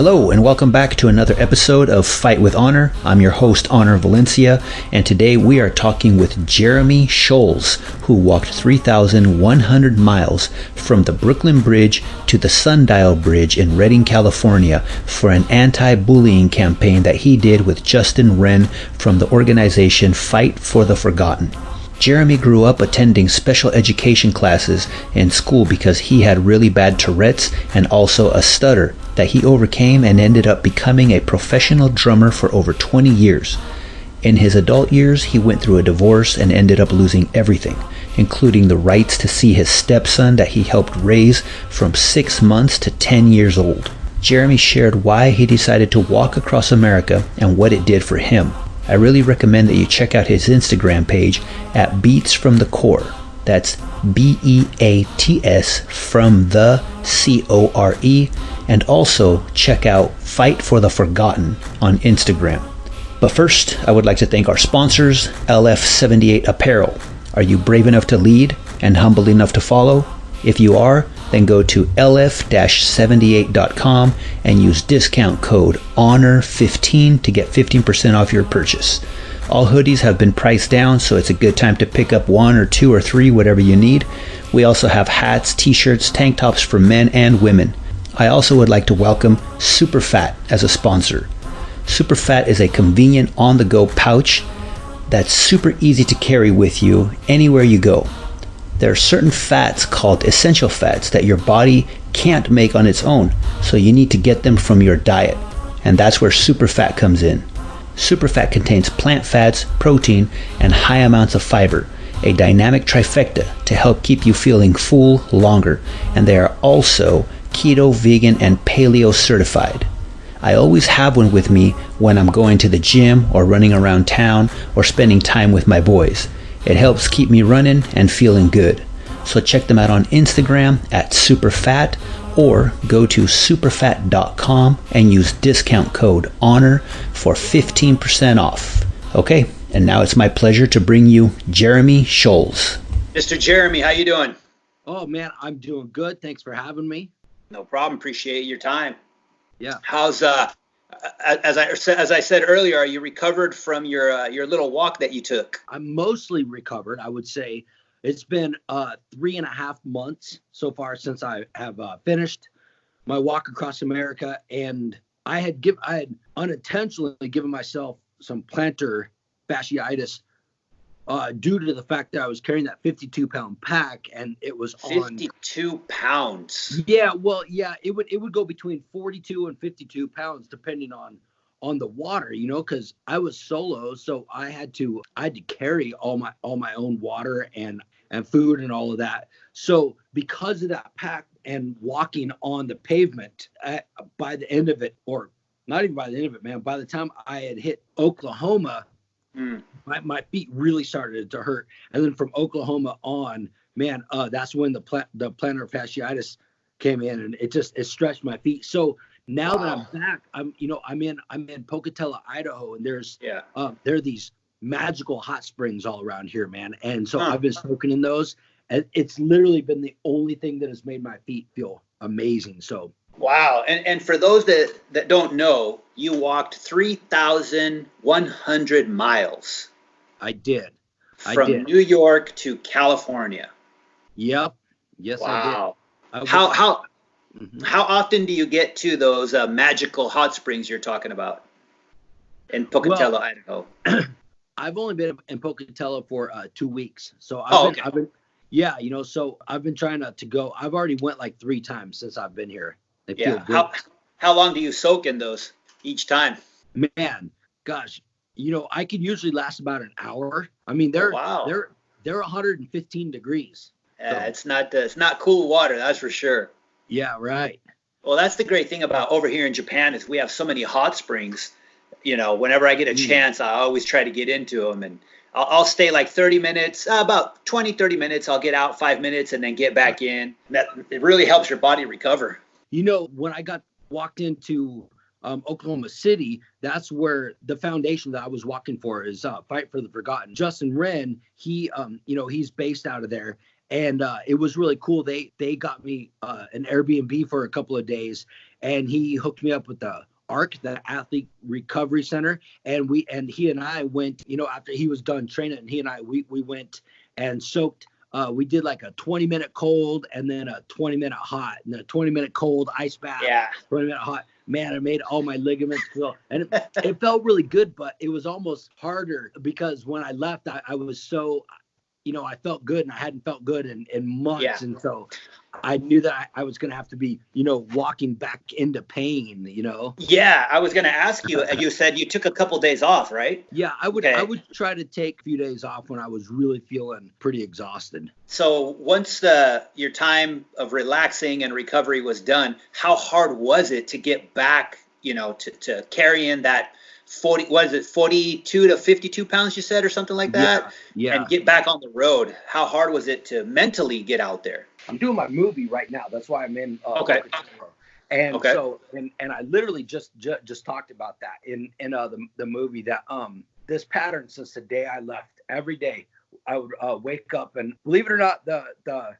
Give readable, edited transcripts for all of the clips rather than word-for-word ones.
Hello and welcome back to another episode of Fight with Honor. I'm your host, Honor Valencia, and today we are talking with Jeremy Schulz, who walked 3,100 miles from the Brooklyn Bridge to the Sundial Bridge in Redding, California for an anti-bullying campaign that he did with Justin Wren from the organization Fight for the Forgotten. Jeremy grew up attending special education classes in school because he had really bad Tourette's and also a stutter that he overcame and ended up becoming a professional drummer for over 20 years. In his adult years, he went through a divorce and ended up losing everything, including the rights to see his stepson that he helped raise from 6 months to 10 years old. Jeremy shared why he decided to walk across America and what it did for him. I really recommend that you check out his Instagram page at Beats from the Core. That's BEATS from the CORE. And also check out Fight for the Forgotten on Instagram. But first, I would like to thank our sponsors, LF78 Apparel. Are you brave enough to lead and humble enough to follow? If you are, then go to lf-78.com and use discount code HONOR15 to get 15% off your purchase. All hoodies have been priced down, so it's a good time to pick up 1 or 2 or 3, whatever you need. We also have hats, t-shirts, tank tops for men and women. I also would like to welcome Superfat as a sponsor. Superfat is a convenient on-the-go pouch that's super easy to carry with you anywhere you go. There are certain fats called essential fats that your body can't make on its own, so you need to get them from your diet, and that's where Superfat comes in. Superfat contains plant fats, protein, and high amounts of fiber, a dynamic trifecta to help keep you feeling full longer, and they are also keto, vegan, and paleo certified. I always have one with me when I'm going to the gym or running around town or spending time with my boys. It helps keep me running and feeling good. So check them out on Instagram at Superfat or go to superfat.com and use discount code HONOR for 15% off. Okay, and now it's my pleasure to bring you Jeremy Schulz. Mr. Jeremy, how you doing? Oh man, I'm doing good. Thanks for having me. No problem. Appreciate your time. Yeah. How's as I said earlier, are you recovered from your little walk that you took? I'm mostly recovered. I would say it's been 3.5 months so far since I have finished my walk across America, and I had unintentionally given myself some plantar fasciitis due to the fact that I was carrying that 52-pound pack, and it was 52 pounds. Yeah, well, yeah, it would go between 42 and 52 pounds depending on the water, because I was solo, so I had to carry all my own water and food and all of that. So because of that pack and walking on the pavement, by the end of it, or not even by the end of it, man, by the time I had hit Oklahoma. My feet really started to hurt, and then from Oklahoma on, man, that's when the plantar fasciitis came in, and it stretched my feet. So now that I'm back, I'm in Pocatello, Idaho, and there are these magical hot springs all around here, man. And so I've been soaking in those, and it's literally been the only thing that has made my feet feel amazing. So. Wow. And for those that don't know, you walked 3,100 miles. I did. From New York to California. Yep. Yes, wow. I did. How often do you get to those magical hot springs you're talking about in Pocatello, Idaho? I've only been in Pocatello for 2 weeks. So okay. So I've been trying to go. I've already went like 3 times since I've been here. Yeah. How long do you soak in those each time? Man, gosh, I could usually last about an hour. I mean, they're 115 degrees. Yeah, so. It's not cool water, that's for sure. Yeah, right. Well, that's the great thing about over here in Japan is we have so many hot springs. Whenever I get a chance, I always try to get into them, and I'll stay like 30 minutes, about 20, 30 minutes. I'll get out 5 minutes and then get back in. It really helps your body recover. When I walked into Oklahoma City, that's where the foundation that I was walking for is Fight for the Forgotten. Justin Wren, he's based out of there, and it was really cool. They got me an Airbnb for a couple of days, and he hooked me up with the ARC, the Athlete Recovery Center, and he and I went, after he was done training, and he and I we went and soaked. We did like a 20-minute cold and then a 20-minute hot, and then a 20-minute cold ice bath. Yeah. 20-minute hot. Man, I made all my ligaments feel, and it felt really good, but it was almost harder because when I left, I was so, I felt good, and I hadn't felt good in months. Yeah. And so I knew that I was going to have to be, walking back into pain, Yeah, I was going to ask you, you said you took a couple days off, right? Yeah, I would try to take a few days off when I was really feeling pretty exhausted. So once your time of relaxing and recovery was done, how hard was it to get back, to carrying that 42 to 52 pounds you said, or something like that? Yeah. And get back on the road? How hard was it to mentally get out there? I'm doing my movie right now. That's why I'm in. Okay. And okay. So, and I literally just talked about that in the movie, that this pattern since the day I left. Every day I would wake up, and believe it or not, the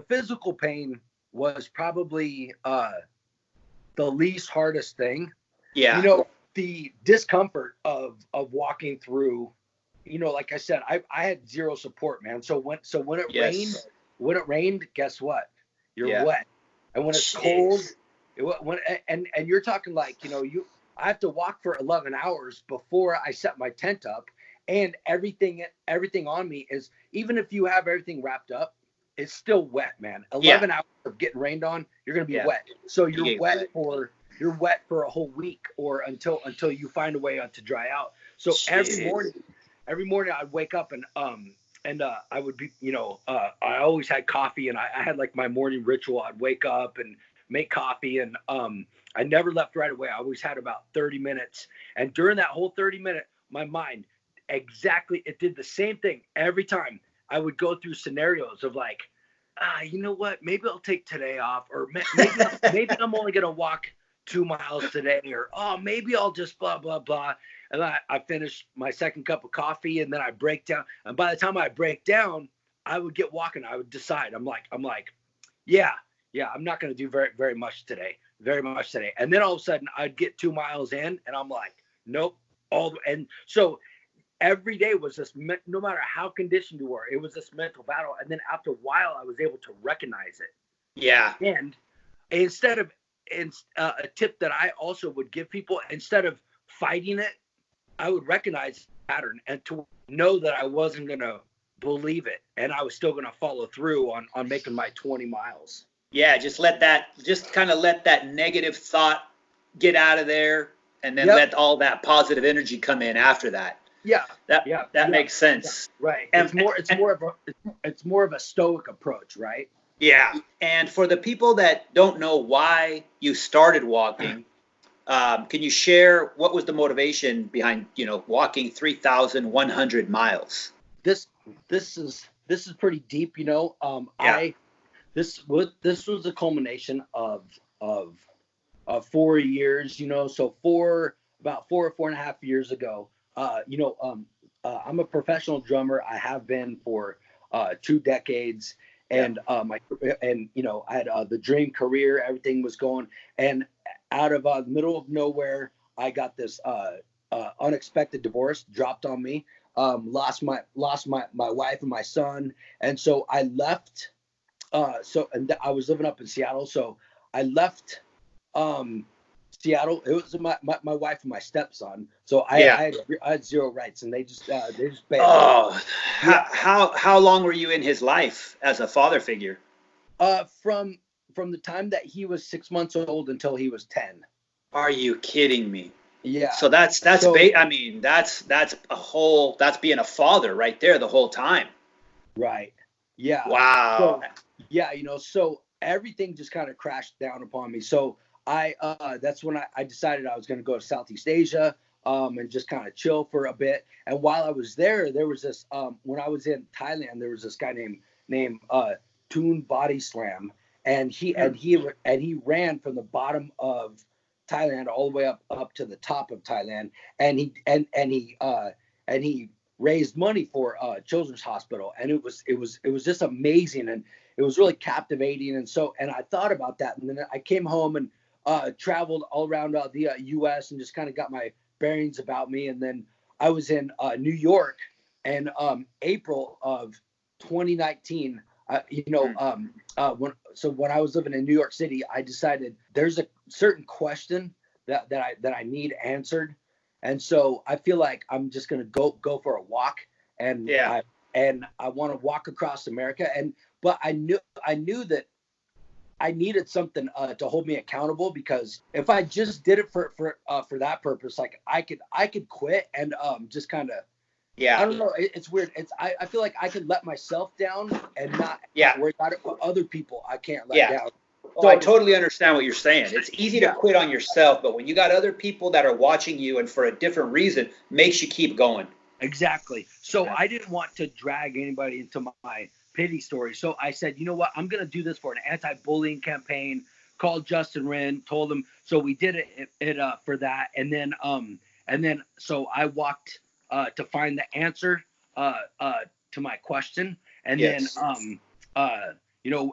physical pain was probably the least hardest thing. Yeah. The discomfort of walking through, like I said, I had zero support, man. So when it rained, guess what? You're wet. And when it's cold, and you're talking like, I have to walk for 11 hours before I set my tent up, and everything on me is, even if you have everything wrapped up, it's still wet, man. 11 hours of getting rained on, you're going to be wet. So you're wet for a whole week, or until you find a way to dry out. So every morning I'd wake up and I would be, I always had coffee, and I had like my morning ritual. I'd wake up and make coffee, and I never left right away. I always had about 30 minutes. And during that whole 30-minute, my mind it did the same thing every time. I would go through scenarios of like, you know what, maybe I'll take today off, or maybe I'm only going to walk 2 miles today, or maybe I'll just blah, blah, blah. And I finish my second cup of coffee, and then I break down. And by the time I break down, I would get walking. I would decide. I'm like, yeah, I'm not going to do very, very much today. And then all of a sudden I'd get 2 miles in, and I'm like, nope. And so every day was this, no matter how conditioned you were, it was this mental battle. And then after a while, I was able to recognize it. Yeah. And instead of, a tip that I also would give people, instead of fighting it, I would recognize the pattern, and to know that I wasn't going to believe it, and I was still going to follow through on making my 20 miles. Yeah, just kind of let that negative thought get out of there, and then let all that positive energy come in after that. Yeah. That makes sense. Yeah, right. It's more of a stoic approach, right? Yeah. And for the people that don't know why you started walking, can you share what was the motivation behind, walking 3,100 miles? This is pretty deep, This was a culmination of 4 years, so about 4.5 years ago, I'm a professional drummer. I have been for 2 decades, and I had the dream career. Everything was going, and out of the middle of nowhere, I got this unexpected divorce dropped on me. Lost my wife and my son, and so I left. I was living up in Seattle, so I left Seattle. It was my wife and my stepson. So I had zero rights, and they just banned me. Oh, how long were you in his life as a father figure? From the time that he was 6 months old until he was 10. Are you kidding me? Yeah. So that's being a father right there the whole time. Right. Yeah. Wow. So, so everything just kind of crashed down upon me. So that's when I decided I was going to go to Southeast Asia, and just kind of chill for a bit. And while I was there was this, when I was in Thailand, there was this guy named Toon Body Slam, and he ran from the bottom of Thailand all the way up to the top of Thailand, and he raised money for Children's Hospital, and it was just amazing, and it was really captivating. And I thought about that, and then I came home and traveled all around the U.S. and just kind of got my bearings about me. And then I was in New York, and April of 2019. When I was living in New York City, I decided there's a certain question that I need answered, and so I feel like I'm just gonna go for a walk, and I want to walk across America, but I knew that I needed something to hold me accountable, because if I just did it for that purpose, like I could quit and just kind of. Yeah, I don't know. It's weird. I feel like I could let myself down and not worry about it, but other people I can't let down. Oh, I totally understand what you're saying. It's easy to quit on yourself, but when you got other people that are watching you and for a different reason, makes you keep going. Exactly. So I didn't want to drag anybody into my pity story. So I said, you know what? I'm going to do this for an anti-bullying campaign. Called Justin Wren, told him. So we did it for that, and then so I walked to find the answer to my question, and then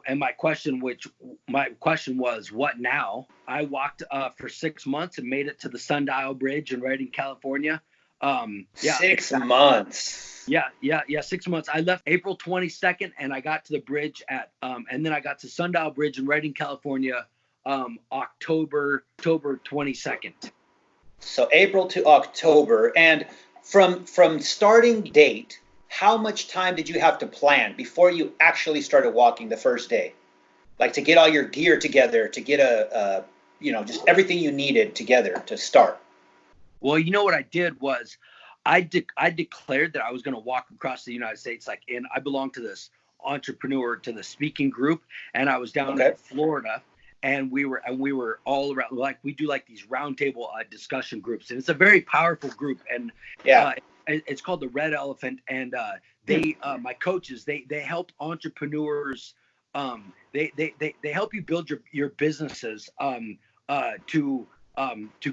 and my question was, what now? I walked for 6 months and made it to the Sundial Bridge in Redding, California. 6 months. Yeah, 6 months. I left April 22nd, and I got to the bridge and then I got to Sundial Bridge in Redding, California, October 22nd. So April to October. And from starting date, how much time did you have to plan before you actually started walking the first day? Like to get all your gear together, to get just everything you needed together to start. Well, you know what I did was I declared that I was going to walk across the United States. I belong to this to the speaking group, and I was down in Florida. And we were all around, like we do like these roundtable discussion groups, and it's a very powerful group. And it's called the Red Elephant. And they my coaches, they help entrepreneurs. They help you build your businesses to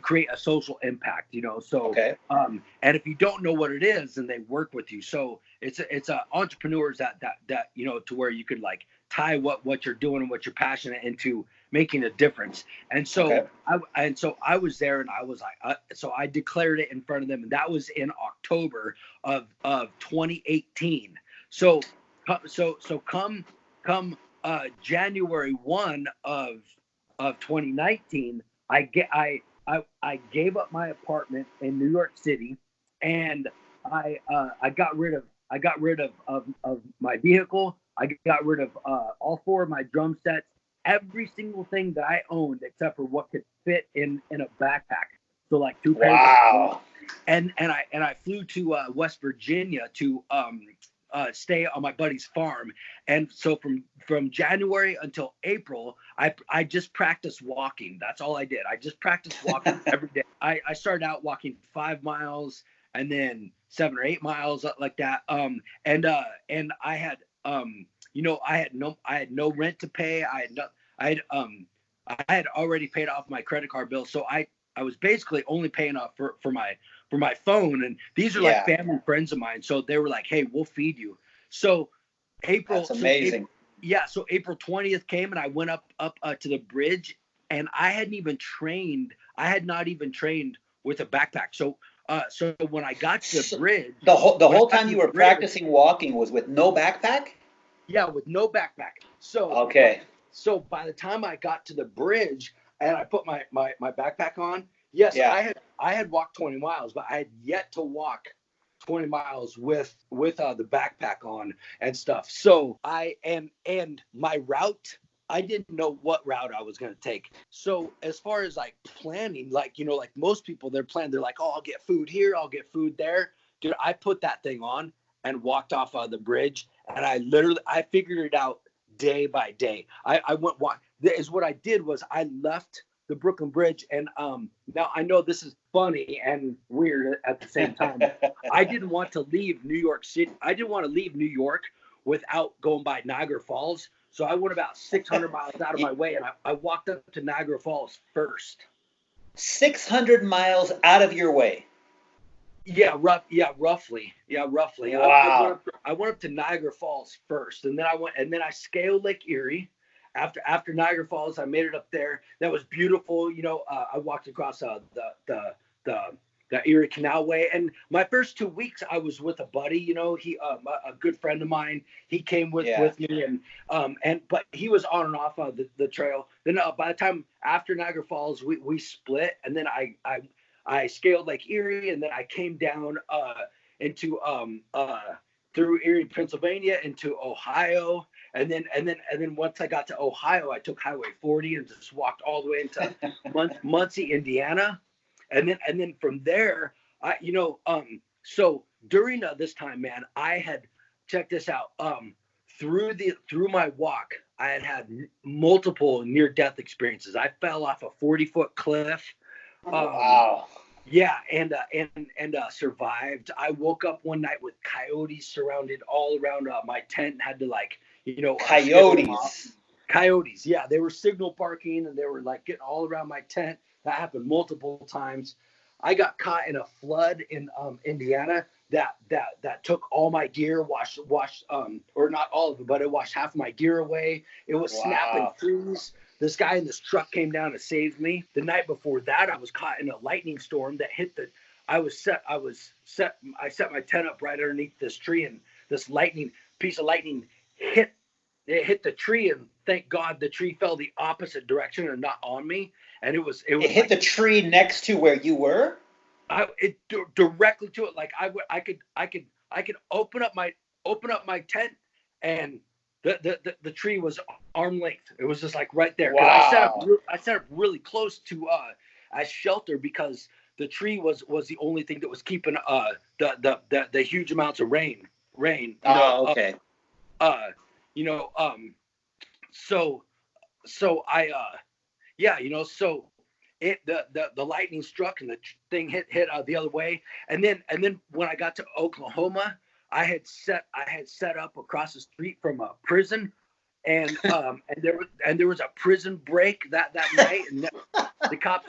create a social impact. And if you don't know what it is, then they work with you. So it's entrepreneurs that to where you could like tie what you're doing and what you're passionate into making a difference. And so I was there, and I was like, so I declared it in front of them, and that was in October of 2018. So come January 1 of 2019, I gave up my apartment in New York City, and I got rid of my vehicle. I got rid of all 4 of my drum sets, every single thing that I owned except for what could fit in a backpack. So like 2 pairs. Wow. And I flew to West Virginia to stay on my buddy's farm. And so from January until April, I just practiced walking. That's all I did. I just practiced walking every day. I started out walking 5 miles, and then 7 or 8 miles like that. And I had I had no rent to pay. I had already paid off my credit card bill. So I was basically only paying off for my phone. And these are like family friends of mine. So they were like, hey, we'll feed you. So April. That's amazing. So April 20th came, and I went up to the bridge, and I had not even trained with a backpack. So when I got to the bridge, the whole time you were practicing walking was with no backpack? Yeah, with no backpack. So by the time I got to the bridge and I put my backpack on, I had walked 20 miles, but I had yet to walk 20 miles with the backpack on and stuff. So and my route, I didn't know what route I was going to take. So as far as like planning, like most people, they're like, oh, I'll get food here, I'll get food there. Dude, I put that thing on and walked off the bridge, and I figured it out day by day. I went walk. Is what I did was I left the Brooklyn Bridge, and now I know this is funny and weird at the same time. I didn't want to leave New York City. I didn't want to leave New York without going by Niagara Falls. So I went about 600 miles out of my way, and I walked up to Niagara Falls first. 600 miles out of your way? Roughly. Wow. I went up to Niagara Falls first, and then I scaled Lake Erie. After Niagara Falls, I made it up there. That was beautiful. I walked across the Erie Canalway, and my first 2 weeks I was with a buddy. He a good friend of mine. He came Yeah. with me, but he was on and off the trail. Then by the time after Niagara Falls, we split, and then I scaled Lake Erie, and then I came down into through Erie, Pennsylvania, into Ohio, and then once I got to Ohio, I took Highway 40 and just walked all the way into Muncie, Indiana, and then from there, so during this time, man, I had checked this out. Through my walk, I had multiple near-death experiences. I fell off a 40-foot cliff. Wow. Yeah, and survived. I woke up one night with coyotes surrounded all around my tent, and had to scare them off. Coyotes. Coyotes, yeah, they were signal barking, and they were like getting all around my tent. That happened multiple times. I got caught in a flood in Indiana that took all my gear, washed or not all of it, but it washed half my gear away. It was snapping trees. This guy in this truck came down and saved me. The night before that, I was caught in a lightning storm that hit I set my tent up right underneath this tree, and this piece of lightning hit the tree, and thank God the tree fell the opposite direction and not on me. And it It hit the tree next to where you were? Directly to it. Like I could open up my tent, and the tree was arm length. It was just like right there. Wow. I set up really close to as shelter, because the tree was the only thing that was keeping the huge amounts of rain. Okay. So I so the lightning struck, and the thing hit the other way, and then when I got to Oklahoma, I had set up across the street from a prison, and there was a prison break that night, and the cops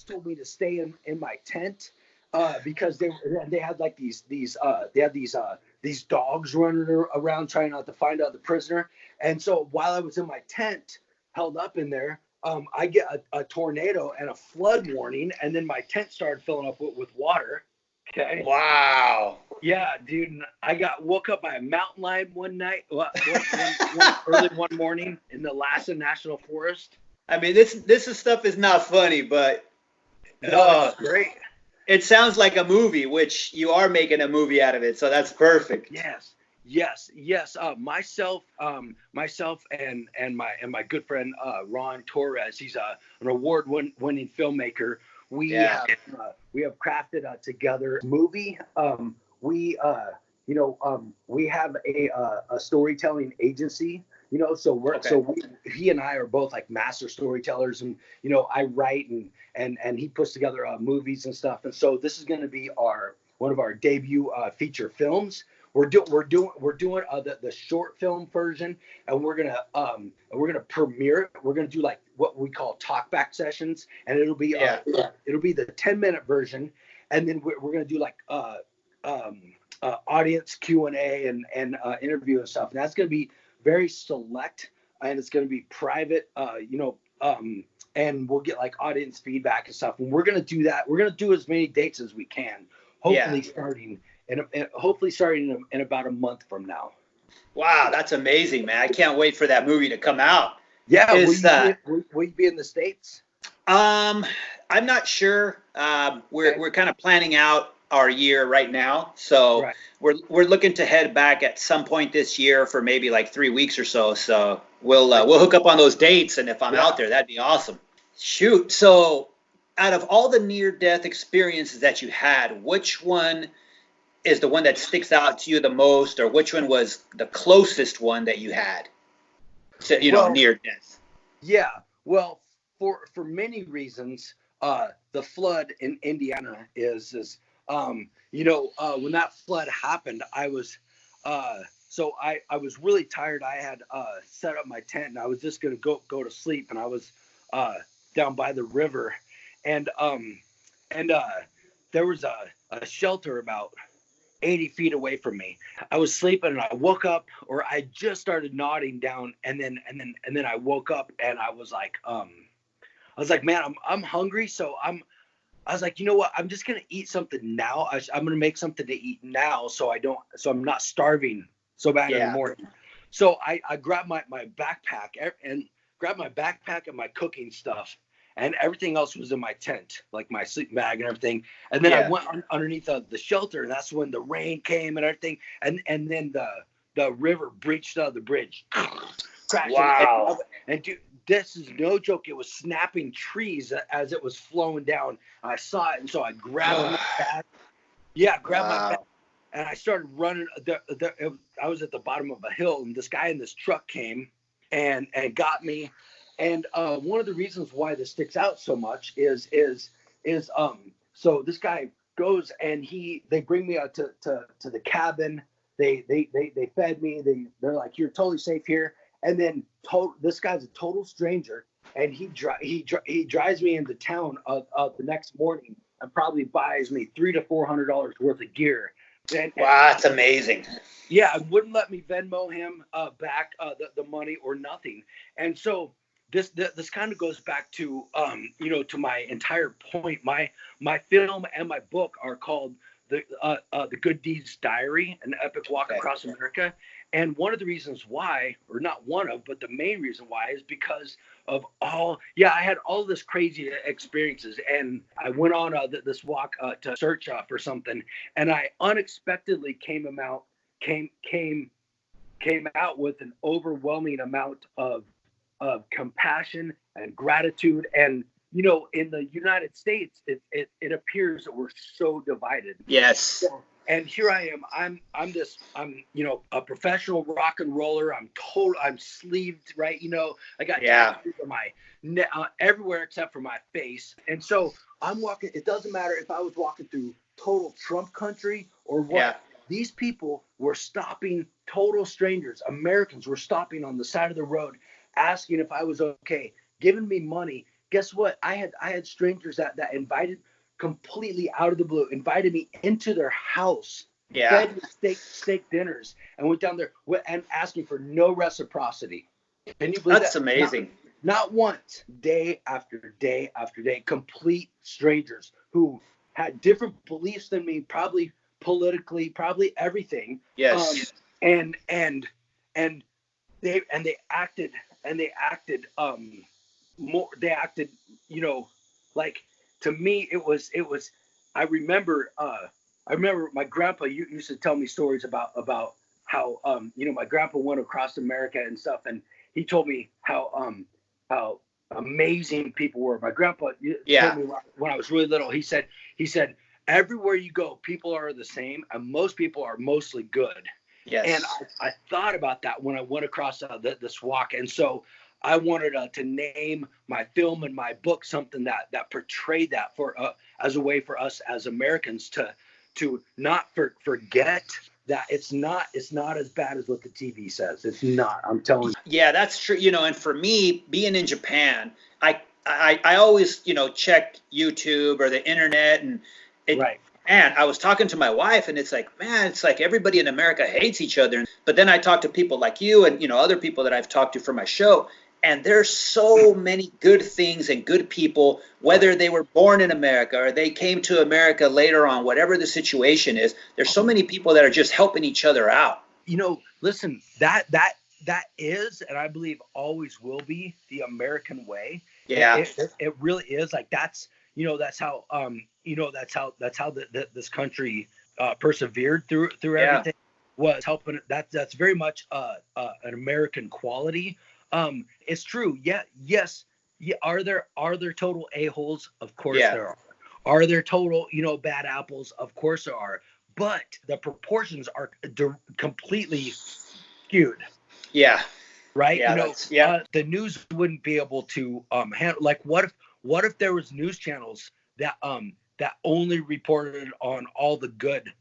told me to stay in my tent, because they had like these dogs running around trying not to find out the prisoner. And so while I was in my tent held up in there, I get a tornado and a flood warning, and then my tent started filling up with water. Okay. Wow. Yeah, dude. I got woke up by a mountain lion one night, early one morning in the Lhasa National Forest. I mean, this stuff is not funny, but it's great. It sounds like a movie, which you are making a movie out of it, so that's perfect. Yes. Myself and my good friend Ron Torres. He's an award-winning filmmaker. We have crafted together a movie. We have a storytelling agency. He and I are both like master storytellers, and I write and he puts together movies and stuff. And so this is going to be one of our debut feature films. We're doing the short film version, and we're gonna premiere it. We're gonna do like what we call talkback sessions, and it'll be the 10-minute version, and then we're gonna do like audience Q&A and interview and stuff. And that's gonna be very select, and it's gonna be private. And we'll get like audience feedback and stuff. And we're gonna do that. We're gonna do as many dates as we can. Hopefully starting in about a month from now. Wow, that's amazing, man! I can't wait for that movie to come out. Yeah, will you be in the States? I'm not sure. We're kind of planning out our year right now, so we're looking to head back at some point this year for maybe like 3 weeks or so. So we'll hook up on those dates, and if I'm out there, that'd be awesome. Shoot, so out of all the near-death experiences that you had, which one is the one that sticks out to you the most, or which one was the closest one that you had to, near death? Yeah, well, for many reasons, the flood in Indiana is when that flood happened, I was I was really tired. I had set up my tent, and I was just gonna go to sleep, and I was down by the river, and there was a shelter about 80 feet away from me. I was sleeping and I woke up, or I just started nodding down, and then I woke up and I was like, man, I'm hungry. So I was like, you know what? I'm just going to eat something now. I'm going to make something to eat now. So I'm not starving so bad in the morning. So I grabbed my backpack and my cooking stuff, and everything else was in my tent, like my sleeping bag and everything. And then I went underneath the shelter, and that's when the rain came and everything. And then the river breached the bridge. Wow. And dude, this is no joke. It was snapping trees as it was flowing down. I saw it, and so I grabbed my bag. Yeah, grabbed my bag. And I started running. I was at the bottom of a hill, and this guy in this truck came and got me. And one of the reasons why this sticks out so much is so this guy goes and they bring me out to the cabin. They fed me. They're like, you're totally safe here. And then this guy's a total stranger, and he drives me into town the next morning and probably buys me $300 to $400 worth of gear. Wow, that's amazing. Yeah, and wouldn't let me Venmo him back the money or nothing. And so this kind of goes back to to my entire point. My film and my book are called the Good Deeds Diary, an epic walk across America. And one of the reasons why, or not one of, but the main reason why, is because of I had all this crazy experiences, and I went on this walk to search for something, and I unexpectedly came out with an overwhelming amount of compassion and gratitude. And in the United States, it appears that we're so divided. Yes. And here I am. I'm a professional rock and roller. I'm sleeved, right? I got tattoos on my everywhere except for my face. And so I'm walking. It doesn't matter if I was walking through total Trump country or what. Yeah. These people were stopping, total strangers. Americans were stopping on the side of the road, asking if I was okay, giving me money. Guess what? I had strangers that invited, completely out of the blue, invited me into their house, fed me steak dinners, and went down there and asking for no reciprocity. Can you believe that's amazing? Not once, day after day after day, complete strangers who had different beliefs than me, probably politically, probably everything. Yes. And they acted more. They acted, like. To me, it was. I remember my grandpa used to tell me stories about how my grandpa went across America and stuff, and he told me how amazing people were. My grandpa told me when I was really little. He said everywhere you go, people are the same, and most people are mostly good. Yes. And I thought about that when I went across this walk, and so I wanted to name my film and my book something that portrayed that for as a way for us as Americans to not forget that it's not as bad as what the TV says. It's not. I'm telling you. Yeah, that's true. And for me, being in Japan, I always check YouTube or the internet, and right. And I was talking to my wife, and it's like everybody in America hates each other. But then I talk to people like you and other people that I've talked to for my show. And there's so many good things and good people, whether they were born in America or they came to America later on, whatever the situation is. There's so many people that are just helping each other out. Listen, that is, and I believe always will be, the American way. Yeah, it really is. Like that's how that's how this country persevered through everything. Was helping. That's very much an American quality. It's true. Yeah. Yes. Yeah. Are there total a-holes? Of course there are. Are there total, bad apples? Of course there are. But the proportions are completely skewed. Yeah. Right. Yeah, the news wouldn't be able to handle. Like, what if there was news channels that only reported on all the good.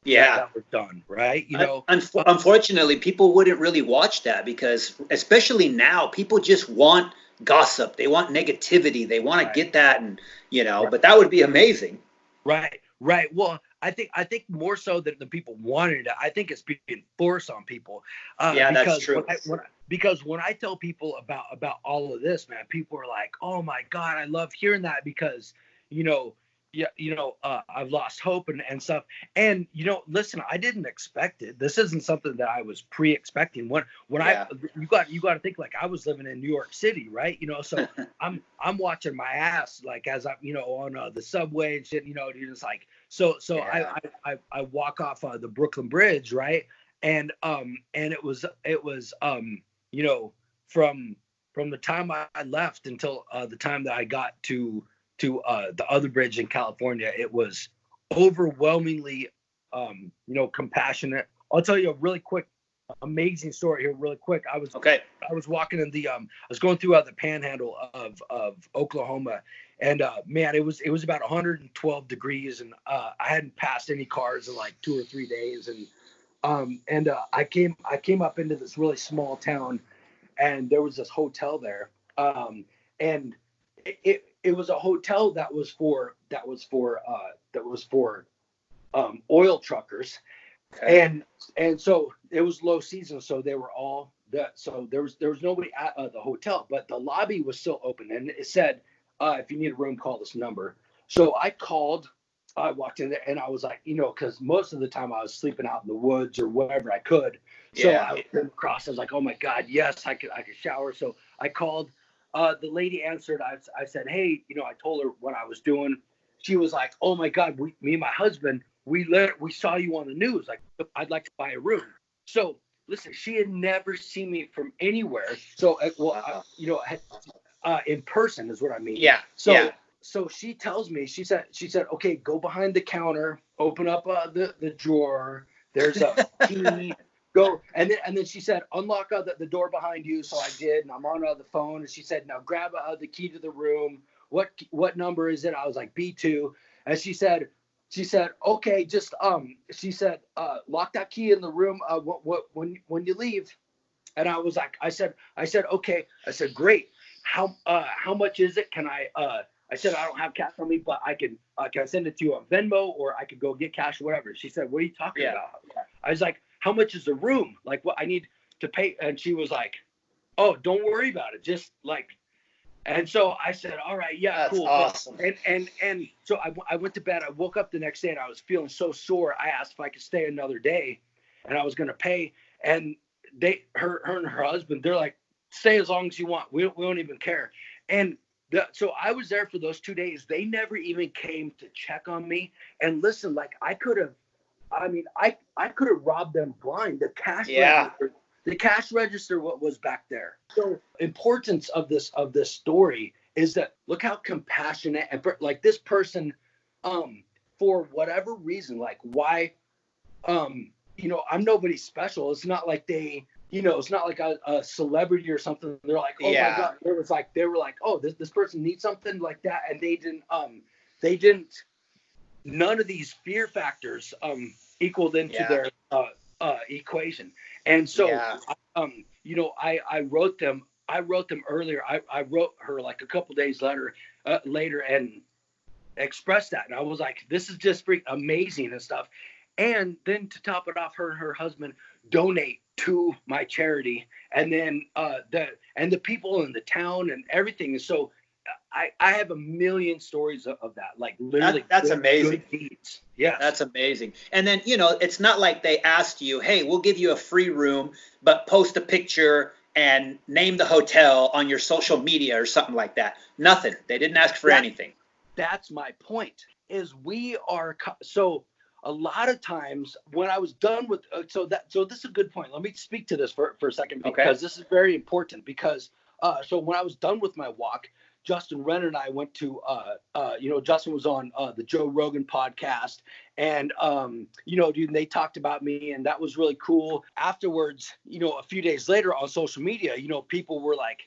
That was done, right? Unfortunately, people wouldn't really watch that because, especially now, people just want gossip. They want negativity. They want to get that, and but that would be amazing. Right. Right. Well, I think more so than the people wanted it. I think it's being forced on people. Yeah, that's Because true. because when I tell people about all of this, man, people are like, "Oh my God, I love hearing that," because you know, yeah, I've lost hope and stuff. And listen, I didn't expect it. This isn't something that I was pre-expecting. When Yeah. you got to think, like, I was living in New York City, right? So I'm watching my ass, like, as I'm on the subway and shit. It's like so Yeah. I walk off the Brooklyn Bridge, right? And it was from the time I left until the time that I got to the other bridge in California, it was overwhelmingly compassionate. I'll tell you a really quick, amazing story here, really quick. Okay. I was walking in I was going through the panhandle of Oklahoma, and man, it was about 112 degrees, and I hadn't passed any cars in like 2 or 3 days, and I came up into this really small town, and there was this hotel there, and it was a hotel that was for oil truckers. Okay. And so it was low season, so they were all that. So there was nobody at the hotel, but the lobby was still open, and it said, if you need a room, call this number. So I called. I walked in there, and I was like, because most of the time I was sleeping out in the woods or wherever I could. So Yeah. I came across. I was like, oh my God, yes, I could shower. So I called. The lady answered. I said, hey, I told her what I was doing. She was like, oh my God, me and my husband, we saw you on the news. Like, I'd like to buy a room. So listen, she had never seen me from anywhere. So in person is what I mean. Yeah. So Yeah. so she tells me, she said, okay, go behind the counter, open up the drawer. There's a key. Go, and then she said, unlock the door behind you. So I did, and I'm on the phone. And she said, now grab the key to the room. What number is it? I was like, B2. And she said, okay, just lock that key in the room. When you leave. And I was like, I said, okay. I said, great. How much is it? Can I said, I don't have cash on me, but can I send it to you on Venmo, or I could go get cash, or whatever. She said, what are you talking about? I was like, how much is the room? Like, what I need to pay? And she was like, oh, don't worry about it. Just like, and so I said, all right, yeah, That's cool. awesome. And so I went to bed. I woke up the next day and I was feeling so sore. I asked if I could stay another day, and I was going to pay. And her and her husband, they're like, stay as long as you want. We don't even care. And so I was there for those 2 days. They never even came to check on me. And listen, like, I could have robbed them blind. The cash register, what was back there. So importance of this story is that, look how compassionate and like this person, for whatever reason, like, why, I'm nobody special. It's not like it's not like a celebrity or something. They're like, oh my God. They were like, oh, this person needs something like that. And they didn't, none of these fear factors, equaled into their, equation. And so, I wrote them earlier. I wrote her like a couple days later and expressed that. And I was like, this is just freaking amazing and stuff. And then to top it off, her and her husband donate to my charity. And then the people in the town and everything. So I have a million stories of that, like literally. That's amazing. Good deeds. Yeah, that's amazing. And then, it's not like they asked you, hey, we'll give you a free room, but post a picture and name the hotel on your social media or something like that. Nothing. They didn't ask for anything. That's my point. So a lot of times when I was done with, so this is a good point. Let me speak to this for a second, because this is very important. Because so when I was done with my walk, Justin Renner and I went to, Justin was on the Joe Rogan podcast, and, dude, they talked about me, and that was really cool. Afterwards, a few days later on social media, people were like,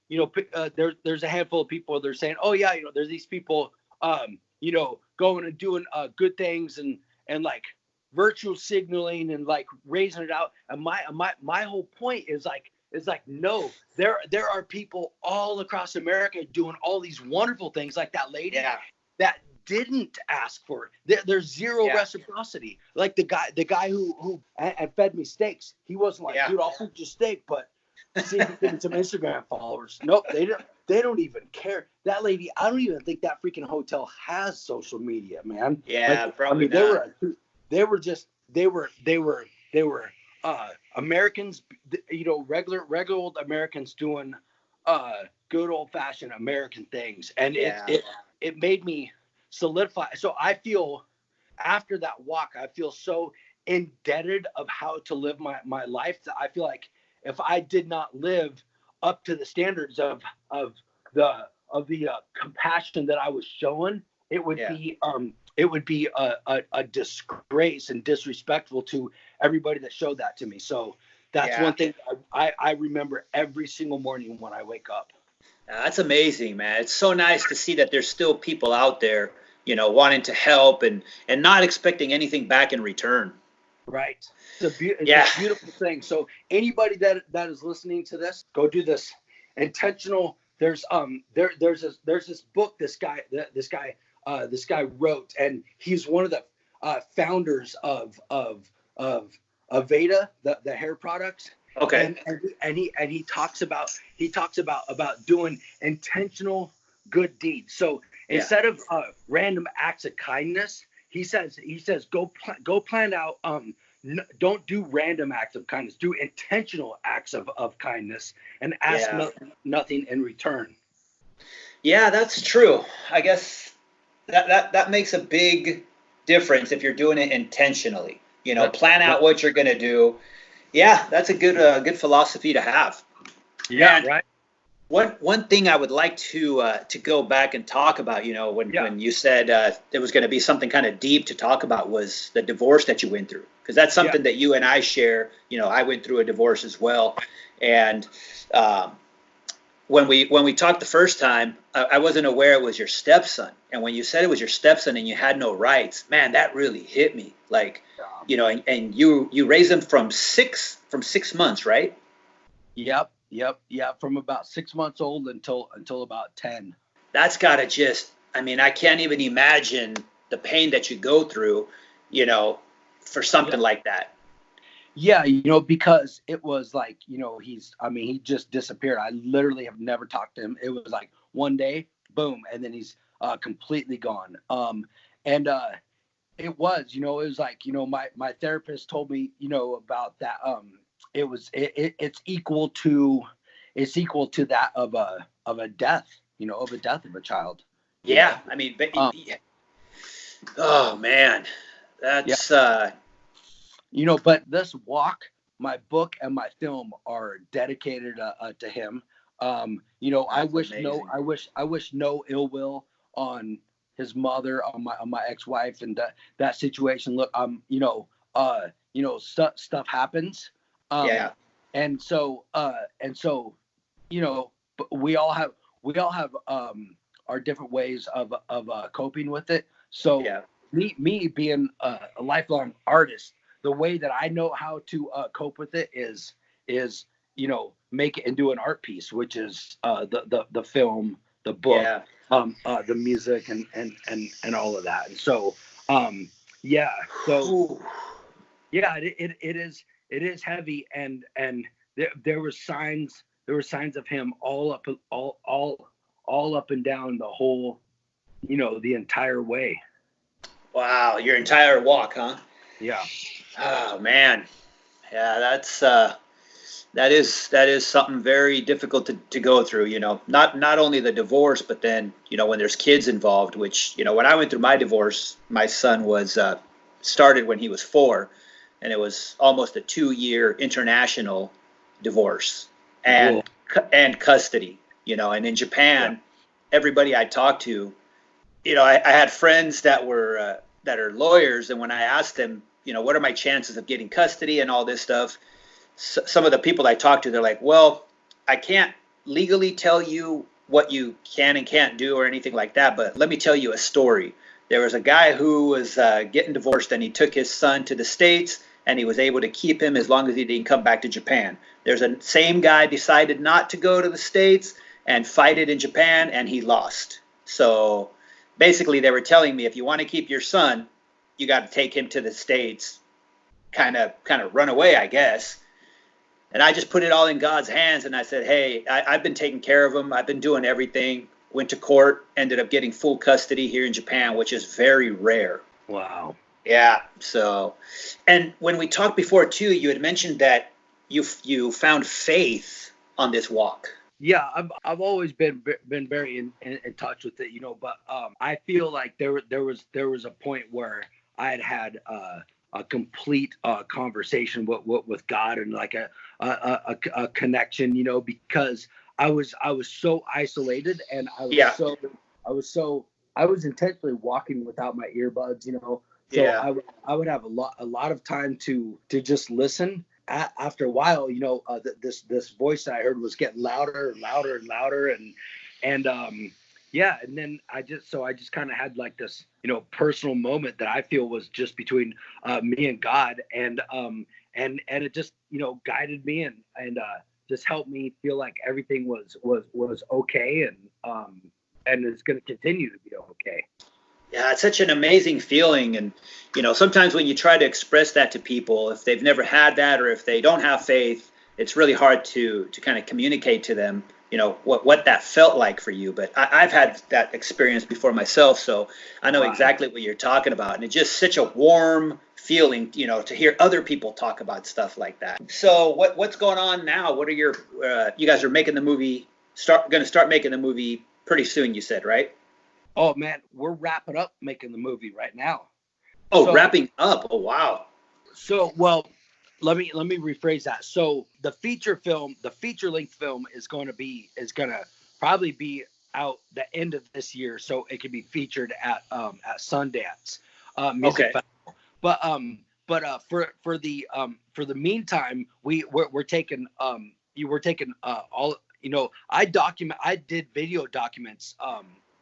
there's a handful of people, they're saying, oh yeah, there's these people, going and doing good things and like virtual signaling and like raising it out. And my whole point is like, no, there are people all across America doing all these wonderful things, like that lady that didn't ask for it. There's zero reciprocity. Like the guy who and fed me steaks, he wasn't like, dude, I'll feed you steak, but see if you give me some Instagram followers. Nope, they don't even care. That lady, I don't even think that freaking hotel has social media, man. Yeah, like, probably I mean, not. they were Americans, you know, regular old Americans doing good old fashioned American things, and it made me solidify. So I feel after that walk, I feel so indebted of how to live my life that I feel like if I did not live up to the standards of the compassion that I was showing, it would be a disgrace and disrespectful to everybody that showed that to me. So that's one thing I remember every single morning when I wake up. That's amazing, man. It's so nice to see that there's still people out there, you know, wanting to help and not expecting anything back in return. Right. It's a beautiful thing. So anybody that is listening to this, go do this. Intentional. There's this book this guy wrote, and he's one of the founders of Aveda, the hair products. Okay. And he talks about doing intentional good deeds. So instead of random acts of kindness, he says go plan out. Don't do random acts of kindness. Do intentional acts of kindness and ask nothing in return. Yeah, that's true. I guess that makes a big difference if you're doing it intentionally. You know, plan out what you're going to do. Yeah, that's a good philosophy to have. Yeah, and right. One thing I would like to go back and talk about, you know, when you said there was going to be something kind of deep to talk about, was the divorce that you went through, because that's something that you and I share. You know, I went through a divorce as well, and when we talked the first time, I wasn't aware it was your stepson, and when you said it was your stepson and you had no rights, man, that really hit me. Like, you know, and you raised them from six months, right? Yep. From about 6 months old until about 10. That's gotta just, I mean, I can't even imagine the pain that you go through, you know, for something like that. Yeah, you know, because it was like, you know, he just disappeared. I literally have never talked to him. It was like one day, boom, and then he's completely gone. It was, you know, it was like, you know, my therapist told me, you know, about that. It's equal to that of a death, you know, of a child. Yeah, I mean, oh man, that's you know, but this walk, my book and my film are dedicated to him. You know, I wish no ill will on his mother, on my ex-wife, and that situation. Look, you know, stuff happens. And so, you know, we all have our different ways of coping with it. So me being a lifelong artist, the way that I know how to cope with it is, you know, make it into an art piece, which is the film, the book, the music, and all of that. And so, it is heavy, and there were signs of him all up and down the whole, you know, the entire way. Wow, your entire walk, huh? Yeah. Oh man, yeah, that is something very difficult to go through. You know, not only the divorce, but then, you know, when there's kids involved. Which, you know, when I went through my divorce, my son was started when he was 4, and it was almost a 2-year international divorce and custody. You know, and in Japan, everybody I talked to, you know, I had friends that are lawyers, and when I asked them, you know, what are my chances of getting custody and all this stuff, some of the people I talked to, they're like, well, I can't legally tell you what you can and can't do or anything like that, but let me tell you a story. There was a guy who was getting divorced, and he took his son to the States, and he was able to keep him as long as he didn't come back to Japan. There's a same guy decided not to go to the States and fight it in Japan, and he lost. So, basically they were telling me, if you want to keep your son, you got to take him to the States, kind of run away, I guess. And I just put it all in God's hands. And I said, hey, I've been taking care of him. I've been doing everything. Went to court, ended up getting full custody here in Japan, which is very rare. Wow. Yeah. So, and when we talked before too, you had mentioned that you found faith on this walk. Yeah, I've always been very in touch with it, but I feel like there was a point where I had a complete conversation with God, and like a connection, because I was so isolated, and I was intentionally walking without my earbuds, So Yeah. I would have a lot of time to just listen. After a while, this voice that I heard was getting louder and louder and louder, and then I just kind of had like this, personal moment that I feel was just between me and God, and it just, guided me and just helped me feel like everything was okay, and it's going to continue to be okay. Yeah, it's such an amazing feeling. And, sometimes when you try to express that to people, if they've never had that, or if they don't have faith, it's really hard to kind of communicate to them, what that felt like for you. But I've had that experience before myself, so I know exactly what you're talking about. And it's just such a warm feeling, to hear other people talk about stuff like that. So what's going on now? What are your, you guys are making the movie, going to start making the movie pretty soon, you said, right? Oh man, we're wrapping up making the movie right now. Oh, wrapping up. Oh, wow. So, well, let me rephrase that. So the feature length film is going to probably be out the end of this year, so it can be featured at Sundance Music Festival. But for the meantime, we're taking all, I did video documents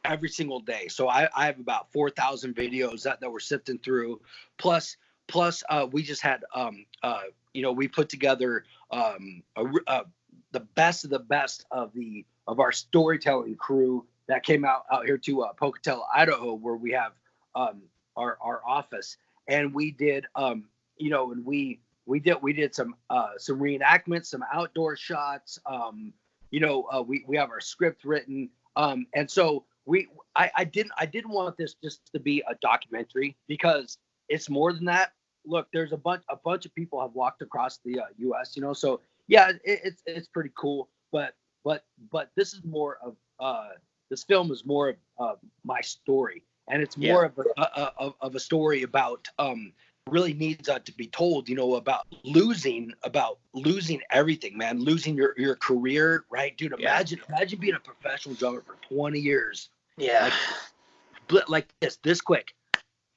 every single day. So I have about 4,000 videos that we're sifting through. Plus we just had, we put together the best of the best of our storytelling crew that came out here to Pocatello, Idaho, where we have our office, and we did and we did some reenactments, some outdoor shots. We have our script written, and so I didn't want this just to be a documentary, because it's more than that. Look, there's a bunch of people have walked across the U.S. So yeah, it's pretty cool. But this is more of this film is more of my story, and it's more of a story about really needs to be told, about losing everything, man, losing your career, right, dude? Imagine being a professional drummer for 20 years. Yeah. Like this quick,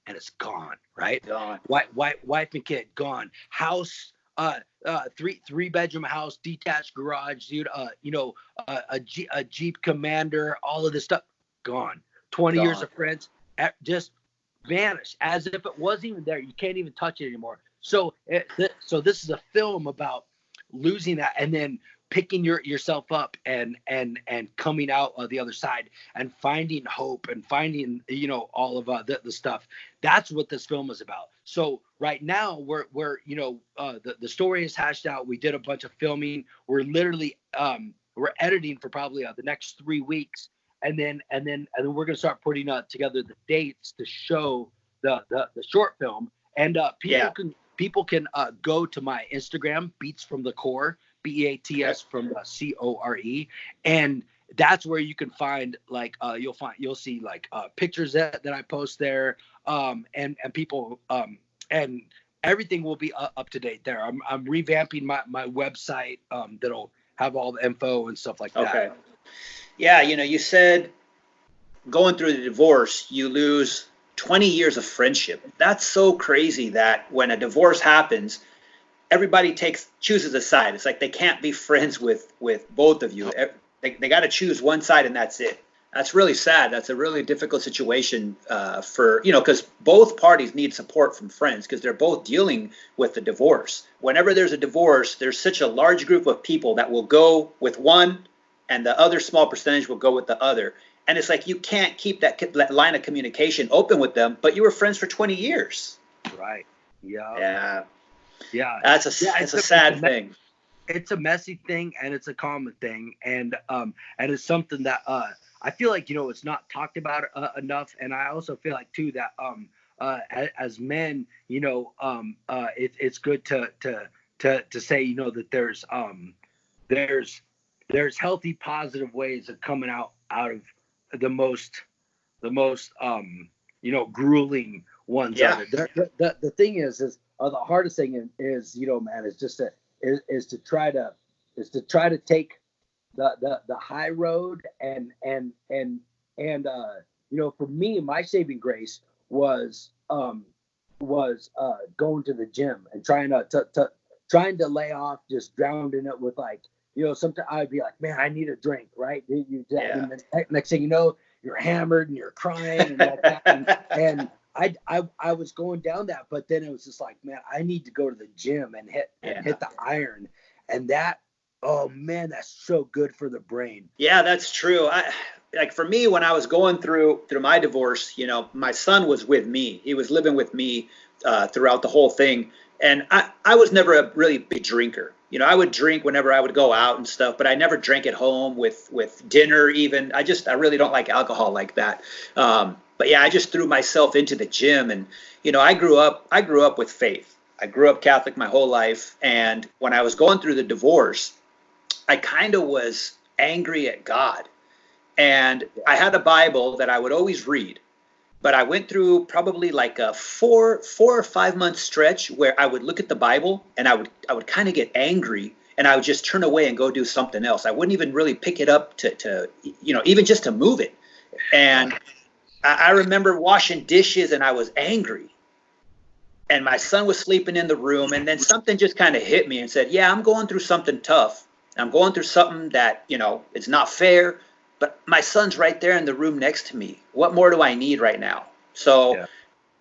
and it's gone, right? Gone. Wife and kid gone. House, three bedroom house, detached garage, dude. A Jeep Commander, all of this stuff gone. 20 years of friends just vanished, as if it wasn't even there. You can't even touch it anymore. So this is a film about losing that, and then picking yourself up and coming out the other side, and finding hope, and finding all of the stuff. That's what this film is about. So right now we're the story is hashed out. We did a bunch of filming. We're literally we're editing for probably the next 3 weeks, and then we're gonna start putting together the dates to show the short film. And people can go to my Instagram, Beats from the Core, BEATS from CORE, and that's where you can find you'll see pictures that I post there, and people, and everything will be up to date there. I'm revamping my website that'll have all the info and stuff like that. Okay. Yeah, you said going through the divorce, you lose 20 years of friendship. That's so crazy that when a divorce happens, everybody chooses a side. It's like they can't be friends with both of you. They got to choose one side, and that's it. That's really sad. That's a really difficult situation for, because both parties need support from friends, because they're both dealing with the divorce. Whenever there's a divorce, there's such a large group of people that will go with one, and the other small percentage will go with the other. And it's like you can't keep that line of communication open with them, but you were friends for 20 years. Right. Yeah. Yeah. Yeah. That's it's a sad thing. It's a messy thing, and it's a common thing, and it's something that I feel like, it's not talked about enough, and I also feel like too that as men, it's good to say, that there's healthy, positive ways of coming out of the most grueling ones Yeah. of it. The thing is the hardest thing is, man, is just to try to take the high road, and for me, my saving grace was going to the gym and trying to lay off, just drowned in it with, like, sometimes I'd be like, man, I need a drink, right? And the next thing you know, you're hammered and you're crying and like that. And I was going down that, but then it was just like, man, I need to go to the gym and hit the iron. And that, oh man, that's so good for the brain. Yeah, that's true. Like for me, when I was going through my divorce, my son was with me. He was living with me throughout the whole thing. And I was never a really big drinker. I would drink whenever I would go out and stuff, but I never drank at home with dinner even. I really don't like alcohol like that. But yeah, I just threw myself into the gym, and I grew up with faith. I grew up Catholic my whole life, and when I was going through the divorce, I kind of was angry at God. And I had a Bible that I would always read. But I went through probably like a 4 or 5 month stretch where I would look at the Bible and I would kind of get angry, and I would just turn away and go do something else. I wouldn't even really pick it up to even just to move it. And I remember washing dishes and I was angry. And my son was sleeping in the room, and then something just kind of hit me and said, yeah, I'm going through something tough. I'm going through something that, it's not fair. But my son's right there in the room next to me. What more do I need right now? So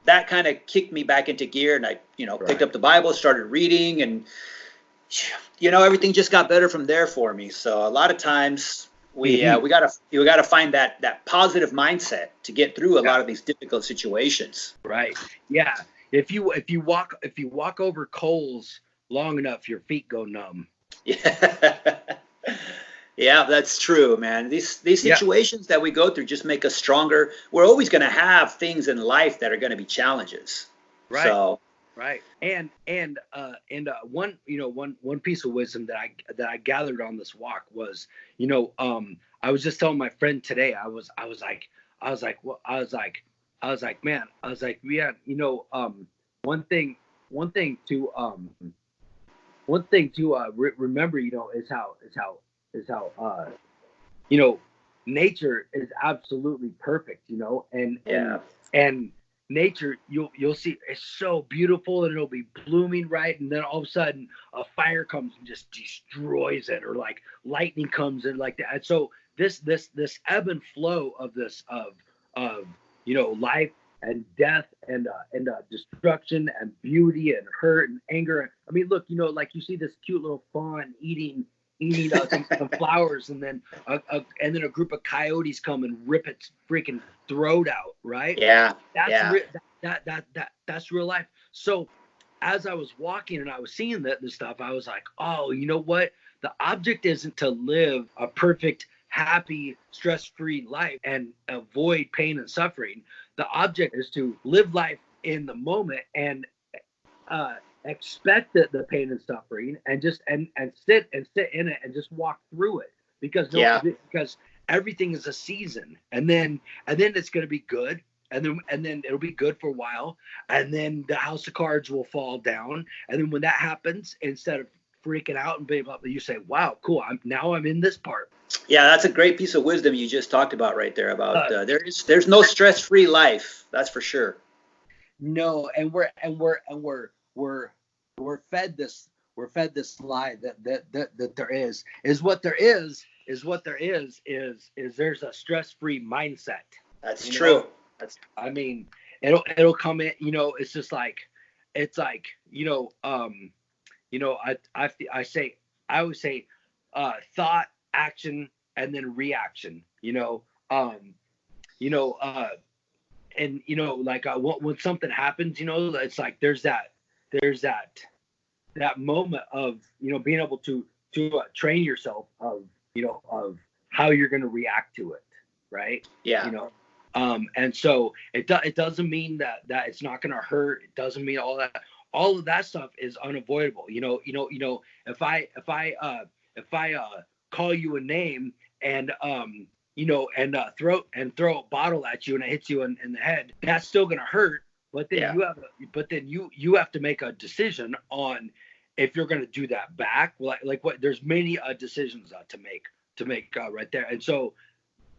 that kind of kicked me back into gear, and I, picked up the Bible, started reading, and everything just got better from there for me. So a lot of times we gotta find that positive mindset to get through a lot of these difficult situations. Right. Yeah. If you walk over coals long enough, your feet go numb. Yeah. Yeah, that's true, man. These situations that we go through just make us stronger. We're always going to have things in life that are going to be challenges. Right. So, right. And one piece of wisdom that I gathered on this walk was, I was just telling my friend today, I was like, man, yeah, one thing to remember, is how nature is absolutely perfect, and nature, you'll see, it's so beautiful, and it'll be blooming, right, and then all of a sudden a fire comes and just destroys it, or like lightning comes in like that. And so this ebb and flow of this of life and death and destruction and beauty and hurt and anger. I mean, look, like you see this cute little fawn eating some flowers, and then a group of coyotes come and rip its freaking throat out, right? Yeah. That's real life. So as I was walking and I was seeing this stuff, I was like, oh, you know what? The object isn't to live a perfect, happy, stress-free life and avoid pain and suffering. The object is to live life in the moment and expect the pain and suffering, and just and sit in it and just walk through it, because everything is a season, and then it's going to be good, and then it'll be good for a while, and then the house of cards will fall down, and then when that happens, instead of freaking out and being up, you say, wow, cool, I'm in this part. Yeah, that's a great piece of wisdom you just talked about right there, about there's no stress-free life, that's for sure. No, and we're fed this lie that there is there's a stress-free mindset. That's true. I mean, it'll come in, it's just like, it's like, I always say thought, action, and then reaction. you know, and you know, like when something happens, you know, it's like there's that moment of, you know, being able to train yourself of, you know, of how you're going to react to it, right? Yeah. You know, and so it doesn't mean that it's not going to hurt. It doesn't mean all that. All of that stuff is unavoidable. You know, if I call you a name and you know, and throw a bottle at you and it hits you in the head, that's still going to hurt. But then you have to make a decision on if you're going to do that back. Like what? There's many decisions to make right there. And so,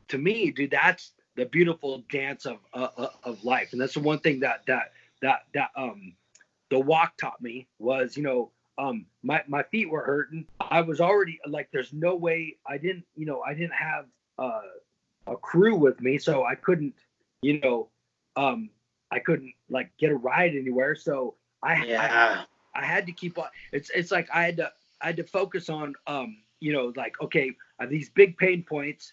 to me, dude, that's the beautiful dance of life. And that's the one thing that the walk taught me was, you know, my feet were hurting. I was already like, there's no way I didn't have a crew with me, so I couldn't, you know, I couldn't like get a ride anywhere. So I had to keep on. It's like I had to focus on, you know, like, okay, these big pain points,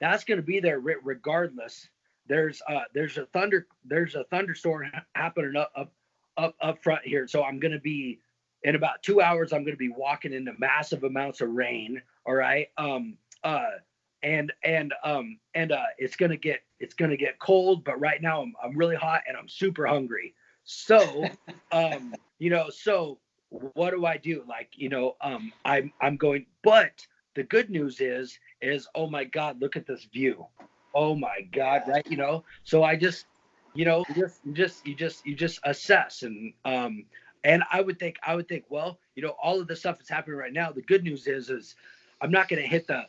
that's going to be there regardless. There's a thunderstorm happening up front here, so I'm going to be in about 2 hours. I'm going to be walking into massive amounts of rain. All right, and it's gonna get cold, but right now I'm really hot and I'm super hungry. So, you know, so what do I do? Like, you know, I'm going. But the good news is oh my God, look at this view. Oh my God, right? You know, so I just, you know, you just assess and I would think, well, you know, all of the stuff that's happening right now. The good news is I'm not going to hit the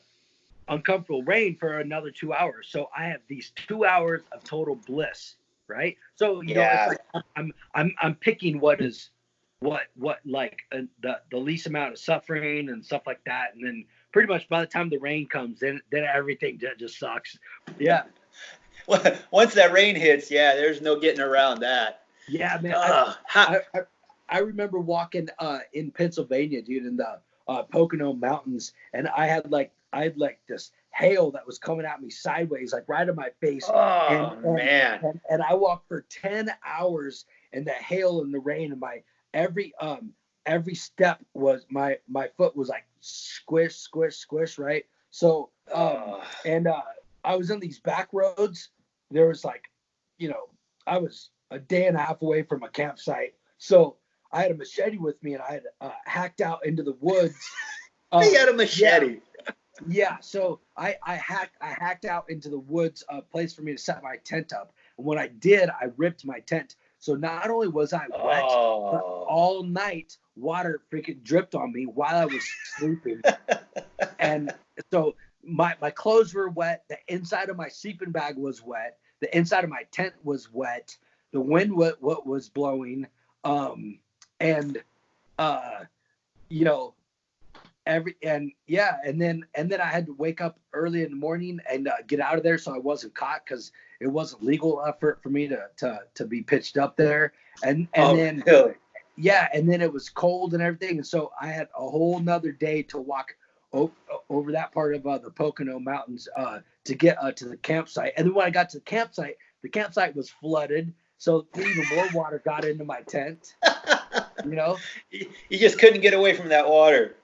uncomfortable rain for another 2 hours. So I have these 2 hours of total bliss, right? So, you know, it's like I'm picking what like the least amount of suffering and stuff like that. And then pretty much by the time the rain comes, then everything just sucks. Yeah. Well, once that rain hits, there's no getting around that. Yeah, man. I remember walking in Pennsylvania, dude, in the Pocono Mountains, and I had this hail that was coming at me sideways, like right in my face. Oh, man. And I walked for 10 hours in the hail and the rain, and my every step was my foot was like squish, squish, squish, right? So I was in these back roads. There was like, you know, I was a day and a half away from a campsite. So I had a machete with me and I had hacked out into the woods. He had a machete. Yeah. So I hacked out into the woods, a place for me to set my tent up. And when I did, I ripped my tent. So not only was I wet, but all night water freaking dripped on me while I was sleeping. And so my clothes were wet. The inside of my sleeping bag was wet. The inside of my tent was wet. The wind was blowing. You know, and then I had to wake up early in the morning and get out of there so I wasn't caught, because it wasn't legal for me to be pitched up there. And then really? Yeah, and then it was cold and everything, and so I had a whole nother day to walk over that part of the Pocono Mountains to get to the campsite. And then when I got to the campsite was flooded, so even more water got into my tent. You know, you just couldn't get away from that water.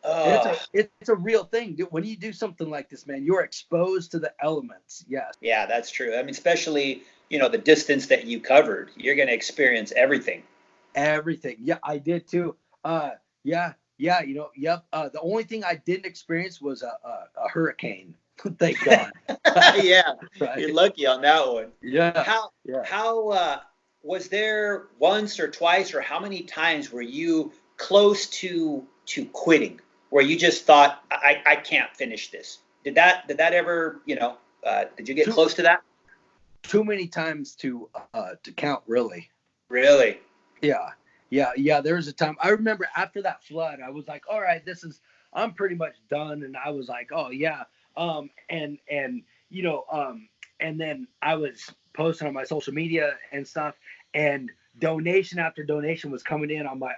It's a real thing, dude. When you do something like this, man, you're exposed to the elements. Yes. Yeah, that's true. I mean, especially, you know, the distance that you covered, you're going to experience everything. Everything. Yeah, I did too. Yeah. You know, yep. The only thing I didn't experience was a hurricane. Thank God. Yeah, right. You're lucky on that one. Yeah. How was there once or twice, or how many times were you close to quitting, where you just thought, I can't finish this? Did that ever, you know, did you get close to that? Too many times to count, really. Really? Yeah. There was a time I remember after that flood, I was like, all right, I'm pretty much done. And I was like, oh yeah. And you know, and then I was posting on my social media and stuff, and donation after donation was coming in on my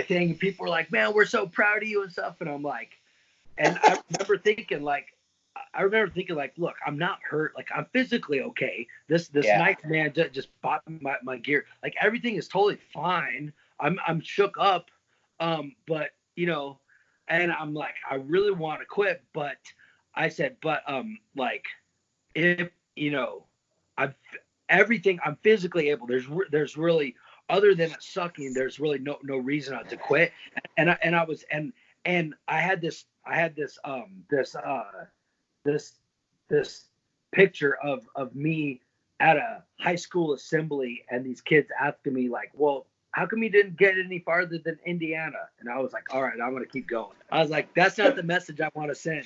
thing. And people were like, man, we're so proud of you and stuff. And I'm like, and I remember thinking, like, I remember thinking like, look, I'm not hurt. Like I'm physically okay. This Yeah. nice man just bought my gear. Like everything is totally fine. I'm shook up. But and I'm like, I really want to quit, but I said, but like if I'm everything I'm physically able. There's really, other than it sucking, there's really no reason to quit. And I was and I had this this this picture of me at a high school assembly, and these kids asking me like, well, how come you didn't get any farther than Indiana? And I was like, all right, I'm going to keep going. I was like, that's not the message I want to send.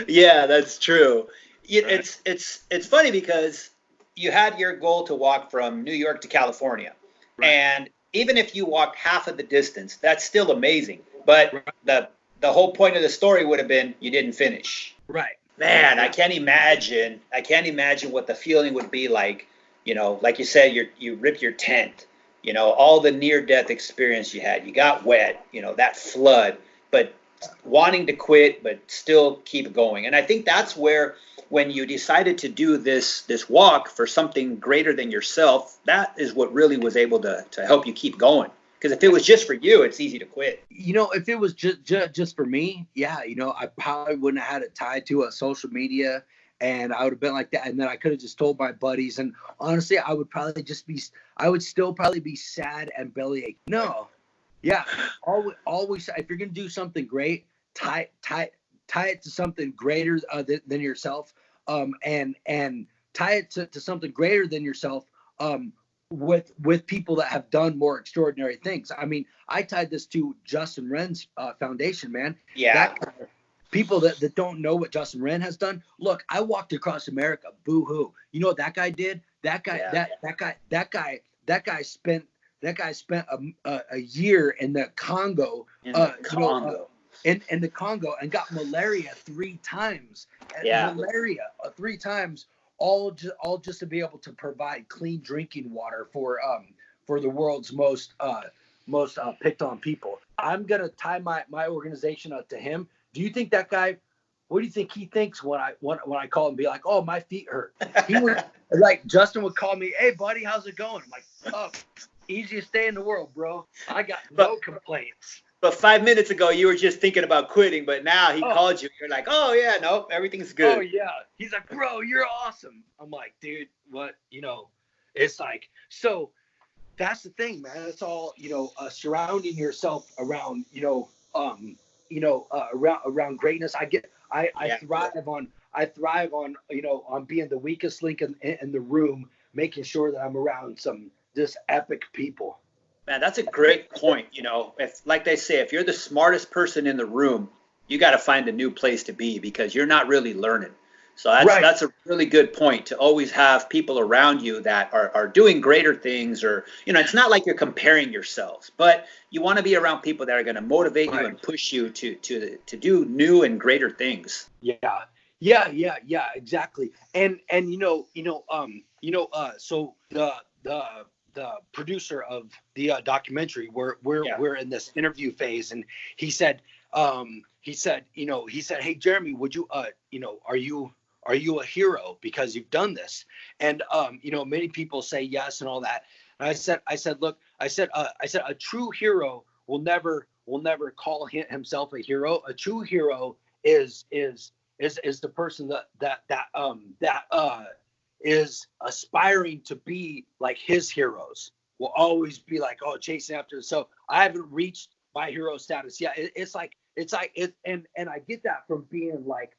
Yeah, that's true. Right. It's funny because you had your goal to walk from New York to California. Right. And even if you walked half of the distance, that's still amazing. But Right. the whole point of the story would have been you didn't finish. Right. Man, I can't imagine. I can't imagine what the feeling would be like. Like you said, you rip your tent. All the near-death experience you had. You got wet. That flood, but wanting to quit, but still keep going. And I think that's where, when you decided to do this walk for something greater than yourself, that is what really was able to help you keep going. Because if it was just for you, it's easy to quit. If it was just for me, yeah, I probably wouldn't have had it tied to a social media, and I would have been like that. And then I could have just told my buddies. And honestly, I would still probably be sad and bellyache. No, yeah, always, if you're gonna do something great, tie it to something greater than yourself. And tie it to something greater than yourself. With people that have done more extraordinary things. I mean, I tied this to Justin Wren's foundation, man. Yeah. People that don't know what Justin Wren has done. Look, I walked across America. Boo hoo. You know what that guy did? That guy, Yeah. that guy spent a year in the Congo. In the Congo. In the Congo, and got malaria 3 times. Yeah. Malaria 3 times. All just to be able to provide clean drinking water for the world's most picked on people. I'm gonna tie my organization up to him. Do you think that guy? What do you think he thinks when I call him and be like, oh, my feet hurt? He would like, Justin would call me, hey buddy, how's it going? I'm like, oh, easiest day in the world, bro. I got no complaints. But 5 minutes ago, you were just thinking about quitting, but now he called you. You're like, oh, yeah, no, everything's good. Oh, yeah. He's like, bro, you're awesome. I'm like, dude, what? It's like, so that's the thing, man. It's all, surrounding yourself around, around greatness. I thrive on, on being the weakest link in the room, making sure that I'm around some just epic people. Man, that's a great point. If, like they say, if you're the smartest person in the room, you got to find a new place to be because you're not really learning. So that's a really good point, to always have people around you that are doing greater things, or, it's not like you're comparing yourselves, but you want to be around people that are going to motivate you and push you to do new and greater things. Yeah, exactly. And so the producer of the documentary, we're in this interview phase, and he said, hey Jeremy, would you are you a hero because you've done this? And many people say yes and all that. And I said look, a true hero will never call himself a hero. A true hero is the person that is aspiring to be like his heroes. Will always be like, oh, chasing after. So I haven't reached my hero status yet. It's like and I get that from being like,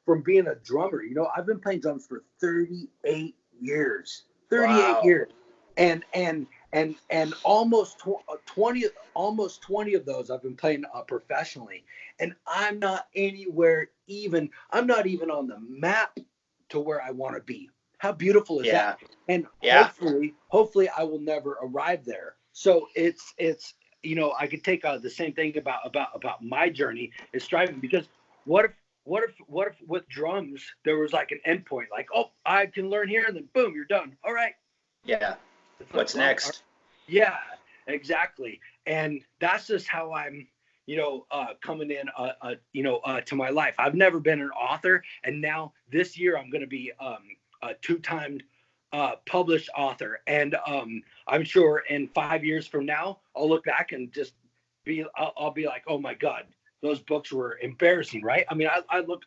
from being a drummer. I've been playing drums for 38 years. 38 years. And almost 20 of those I've been playing professionally. And I'm not even on the map to where I want to be. How beautiful is that? And hopefully I will never arrive there. So it's I could take the same thing about my journey is striving, because what if with drums there was like an endpoint, like, oh, I can learn here and then boom, you're done. All right. Yeah. What's next? Yeah, exactly. And that's just how I'm, coming in, to my life. I've never been an author, and now this year I'm going to be a two-time published author. And I'm sure in 5 years from now, I'll look back and just I'll be like, oh my God, those books were embarrassing, right? I mean, I look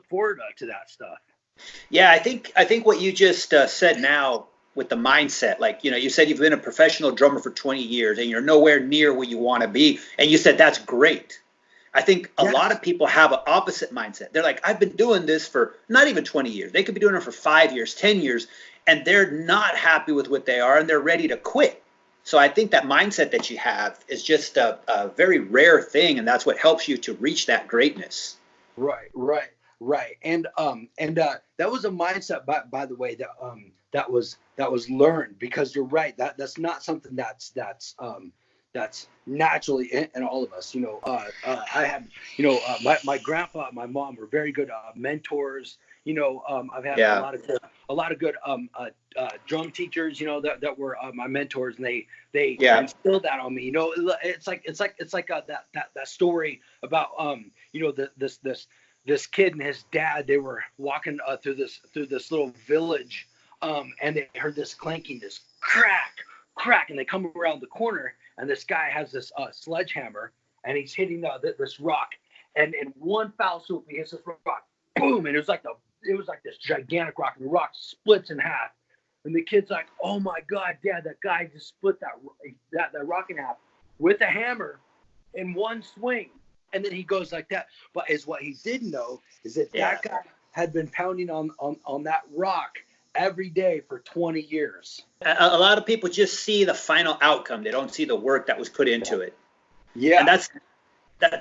forward to that stuff. Yeah, I think what you just said now with the mindset, like, you said you've been a professional drummer for 20 years and you're nowhere near where you want to be. And you said that's great. I think a lot of people have an opposite mindset. They're like, I've been doing this for not even 20 years. They could be doing it for 5 years, 10 years, and they're not happy with what they are and they're ready to quit. So I think that mindset that you have is just a very rare thing, and that's what helps you to reach that greatness. Right. And that was a mindset, by the way, that was learned, because you're right. That's not something that's naturally in all of us. I have, my grandpa, my mom were very good mentors. I've had a lot of good drum teachers, that were my mentors, and they instilled that on me. It's like that story about this kid and his dad. They were walking through this little village, and they heard this clanking, this crack, and they come around the corner, and this guy has this sledgehammer, and he's hitting this rock, and in one foul swoop he hits this rock, boom, and it was like this gigantic rock, and the rock splits in half, and the kid's like, oh my God, Dad, that guy just split that rock in half with a hammer in one swing. And then he goes like that. But what he didn't know is that that guy had been pounding on that rock every day for 20 years. A lot of people just see the final outcome. They don't see the work that was put into it. Yeah. And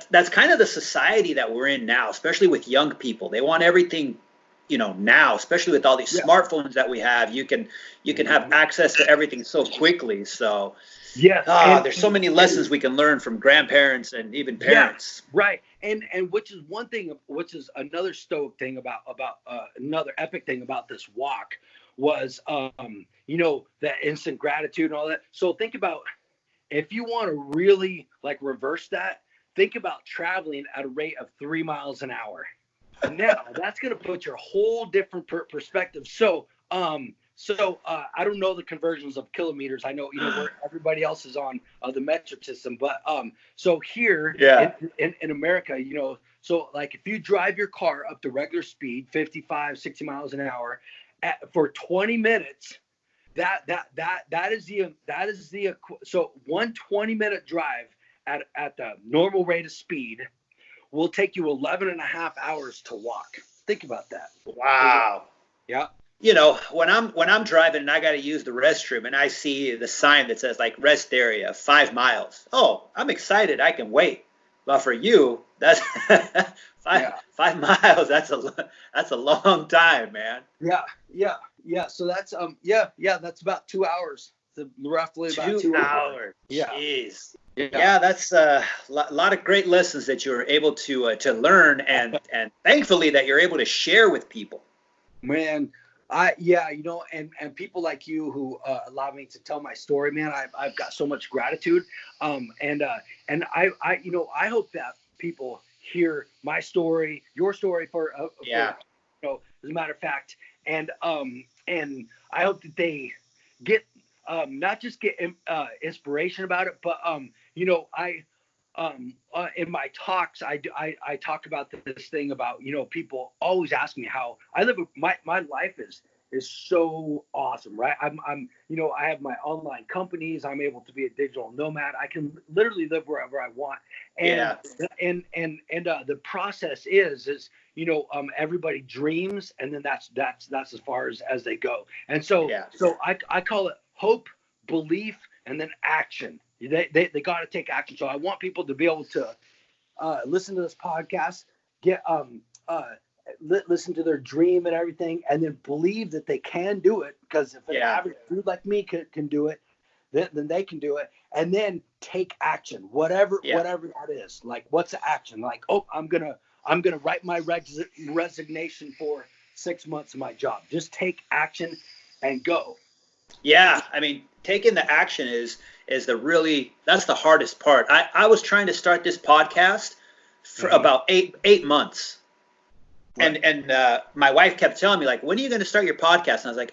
that's kind of the society that we're in now, especially with young people. They want everything, now, especially with all these smartphones that we have. You can have access to everything so quickly. So there's so many lessons we can learn from grandparents and even parents. Yeah, right. And which is another stoic thing about another epic thing about this walk was that instant gratitude and all that. So think about, if you want to really reverse that, think about traveling at a rate of 3 miles an hour. Now that's going to put your whole different perspective. So I don't know the conversions of kilometers. I know where everybody else is on the metric system, but so here in America, so if you drive your car up to regular speed, 55, 60 miles an hour, for 20 minutes, that is the so 120-minute drive at the normal rate of speed will take you 11 and a half hours to walk. Think about that. Wow. Yeah. When I'm driving and I got to use the restroom and I see the sign that says rest area 5 miles. Oh, I'm excited. I can wait. But for you, that's 5 miles. That's a long time, man. Yeah. So that's that's about 2 hours. Roughly about 2 hours. Yeah. Jeez. Yeah, that's a lot of great lessons that you're able to learn, and thankfully that you're able to share with people. Man, and people like you who allow me to tell my story, man. I've got so much gratitude, and I hope that people hear my story, your story, for as a matter of fact, and I hope that they get not just get inspiration about it, but in my talks, I talk about this thing about, people always ask me how I live. My life is so awesome, right? I'm I have my online companies. I'm able to be a digital nomad. I can literally live wherever I want. And the process is everybody dreams, and then that's as far as they go. And so I call it hope, belief, and then action. They got to take action. So I want people to be able to listen to this podcast, get listen to their dream and everything, and then believe that they can do it. Because if an average dude like me can do it, then they can do it. And then take action, whatever that is. What's the action? I'm gonna write my resignation for 6 months of my job. Just take action and go. Yeah, I mean, taking the action is that's the hardest part. I was trying to start this podcast for about eight months. Right. And my wife kept telling me, like, when are you going to start your podcast? And I was like,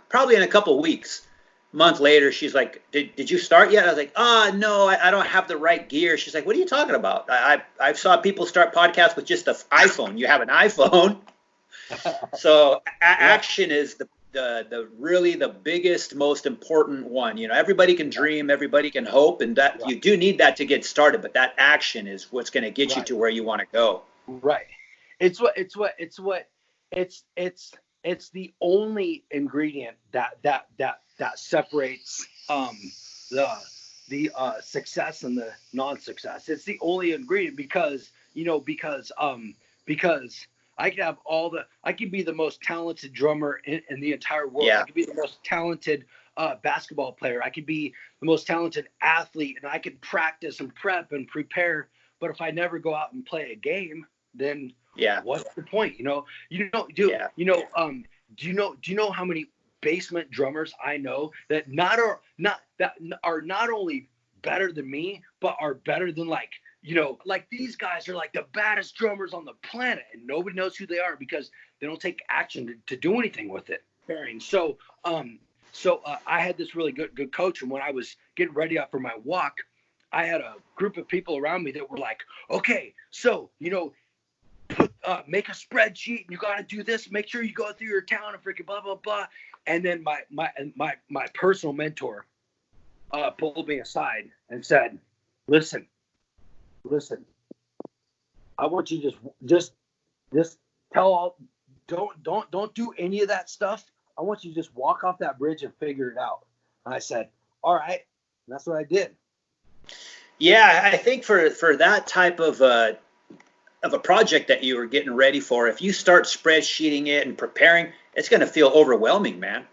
probably in a couple of weeks. A month later, she's like, did you start yet? I was like, no, I don't have the right gear. She's like, what are you talking about? I saw people start podcasts with just an iPhone. You have an iPhone. So action is the really the biggest, most important one. You know, everybody can dream, everybody can hope, and that you do need that to get started. But that action is what's going to get you to where you want to go. Right. It's the only ingredient that separates the success and the non-success. It's the only ingredient because I could be the most talented drummer in the entire world. Yeah. I could be the most talented basketball player. I could be the most talented athlete, and I could practice and prep and prepare. But if I never go out and play a game, then what's the point? Do you know how many basement drummers I know that are not only better than me, but are better than like these guys are like the baddest drummers on the planet, and nobody knows who they are because they don't take action to do anything with it. So I had this really good coach, and when I was getting ready for my walk, I had a group of people around me that were like, okay, so make a spreadsheet, and you got to do this. Make sure you go through your town and freaking blah blah blah. And then my personal mentor pulled me aside and said, listen. I want you to just tell don't do any of that stuff. I want you to just walk off that bridge and figure it out. And I said, all right. And that's what I did. Yeah, I think for that type of a project that you were getting ready for, if you start spreadsheeting it and preparing, it's going to feel overwhelming, man.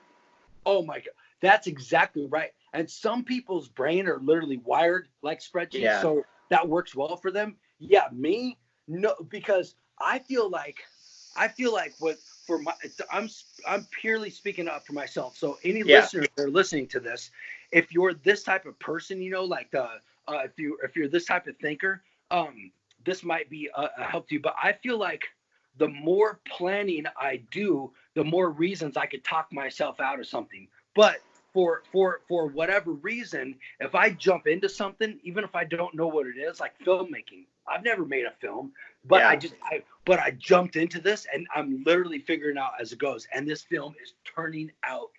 Oh my God. That's exactly right. And some people's brain are literally wired like spreadsheets. Yeah. So that works well for them. Yeah, me, no, because I feel like I'm purely speaking up for myself. So any listeners that are listening to this, if you're this type of person, if you're this type of thinker, this might be a help to you. But I feel like the more planning I do, the more reasons I could talk myself out of something. But for whatever reason, if I jump into something, even if I don't know what it is, like filmmaking, I've never made a film, but I jumped into this, and I'm literally figuring out as it goes. And this film is turning out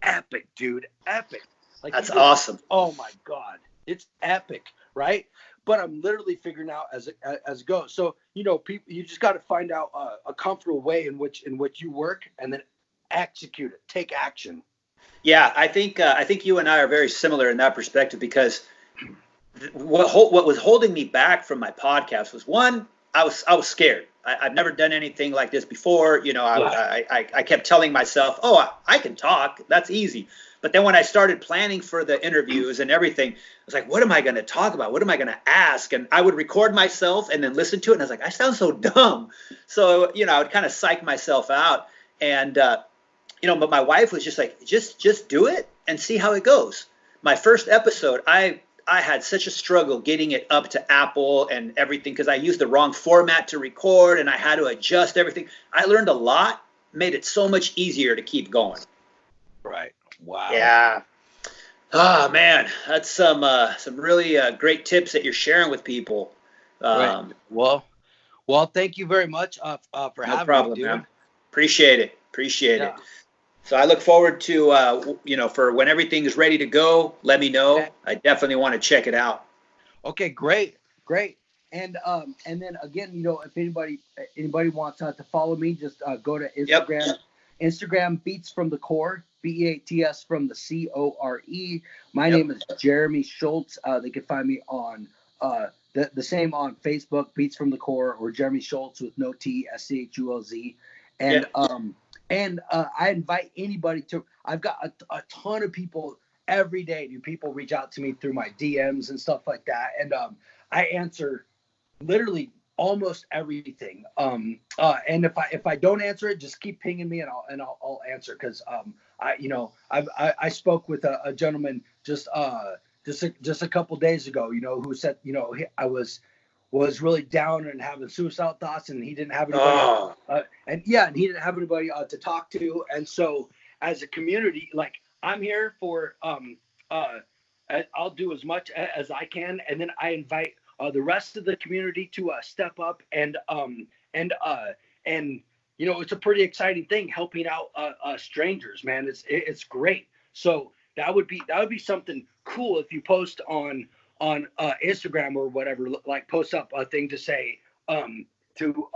epic, dude, epic. Like, that's awesome. Oh my God, it's epic, right? But I'm literally figuring out as it goes. So people, you just got to find out a comfortable way in which you work, and then execute it, take action. Yeah, I think you and I are very similar in that perspective, because what was holding me back from my podcast was, one, I was scared. I've never done anything like this before. I kept telling myself, I can talk. That's easy. But then when I started planning for the interviews and everything, I was like, what am I going to talk about? What am I going to ask? And I would record myself and then listen to it. And I was like, I sound so dumb. So, I would kind of psych myself out. And, but my wife was just like, just do it and see how it goes. My first episode, I had such a struggle getting it up to Apple and everything, because I used the wrong format to record and I had to adjust everything. I learned a lot, made it so much easier to keep going. Right. Wow. Yeah. Oh man, that's some really great tips that you're sharing with people. Right. Well, thank you very much for having me. No problem, man. Appreciate it. Yeah. So I look forward to, for when everything is ready to go, let me know. Okay. I definitely want to check it out. Okay, great. And then again, if anybody wants to follow me, just go to Instagram. Yep. Instagram, Beats from the Core, BEATS from the CORE. My name is Jeremy Schulz. They can find me on the same on Facebook, Beats from the Core, or Jeremy Schulz with no T, SCHULZ. And I invite anybody to. I've got a ton of people every day. People reach out to me through my DMs and stuff like that, and I answer literally almost everything. And if I don't answer it, just keep pinging me, and I'll answer, because I spoke with a gentleman just a couple days ago, who said, I was really down and having suicidal thoughts, and he didn't have anybody, and he didn't have anybody to talk to. And so as a community, like, I'm here for, I'll do as much as I can. And then I invite the rest of the community to step up and it's a pretty exciting thing, helping out strangers, man. It's great. So that would be something cool if you post on Instagram or whatever, like post up a thing to say, to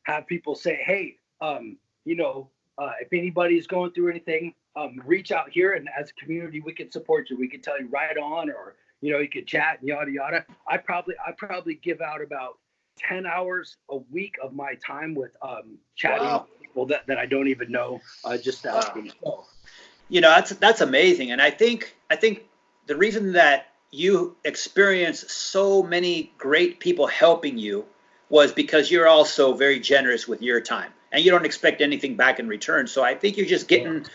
have people say, hey, if anybody's going through anything, reach out here, and as a community, we can support you. We can tell you right on, or you could chat and yada yada. I probably give out about 10 hours a week of my time with chatting with people that I don't even know, just asking. So, that's amazing. And I think the reason that you experience so many great people helping you was because you're also very generous with your time, and you don't expect anything back in return. So I think you're just getting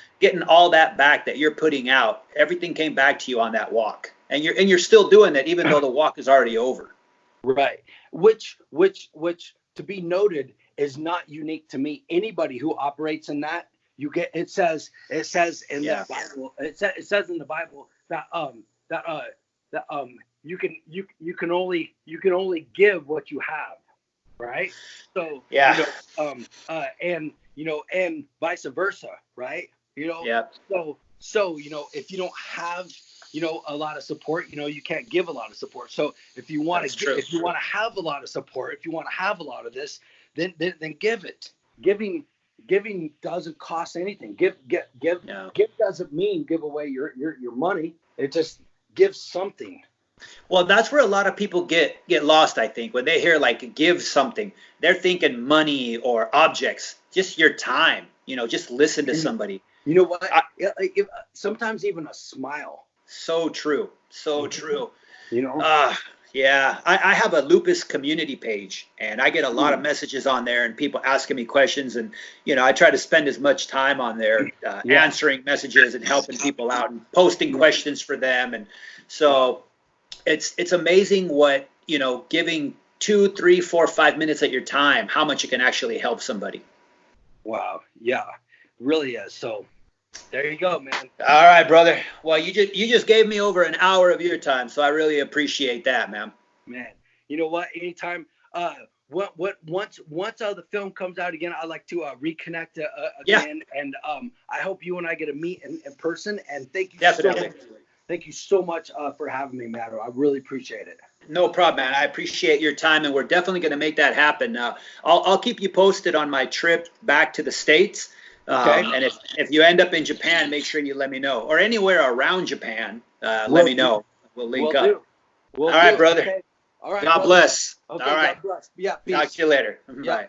all that back that you're putting out. Everything came back to you on that walk, and you're still doing it even though the walk is already over. Right. Which to be noted is not unique to me. Anybody who operates in that, it says in the Bible. It says in the Bible that you can only give what you have. Right. So, and vice versa. Right. So, if you don't have, a lot of support, you can't give a lot of support. So if you want to have a lot of support, if you want to have a lot of this, then give it. Giving doesn't cost anything. Give doesn't mean give away your money. It just gives something. Well, that's where a lot of people get lost, I think. When they hear like give something, they're thinking money or objects. Just your time, just listen to somebody. You know what? Sometimes even a smile. So true. I have a lupus community page, and I get a lot of messages on there and people asking me questions, and I try to spend as much time on there answering messages and helping people out and posting questions for them. And so it's amazing what giving 2, 3, 4, 5 minutes at your time, how much it can actually help somebody. Wow. Yeah, really is. So there you go, man. All right, brother. Well, you just gave me over an hour of your time, so I really appreciate that, man. Man, you know what? Anytime, once the film comes out again, I'd like to reconnect again, and I hope you and I get to meet in person. And thank you Thank you so much for having me, Matt. I really appreciate it. No problem, man. I appreciate your time, and we're definitely going to make that happen. I'll keep you posted on my trip back to the States. Okay. And if you end up in Japan, make sure you let me know, or anywhere around Japan. Let me know. We'll link up. All right, brother. Okay. All right. God bless. Okay, all right. God bless. Yeah. Peace. Talk to you later. Yeah. Bye.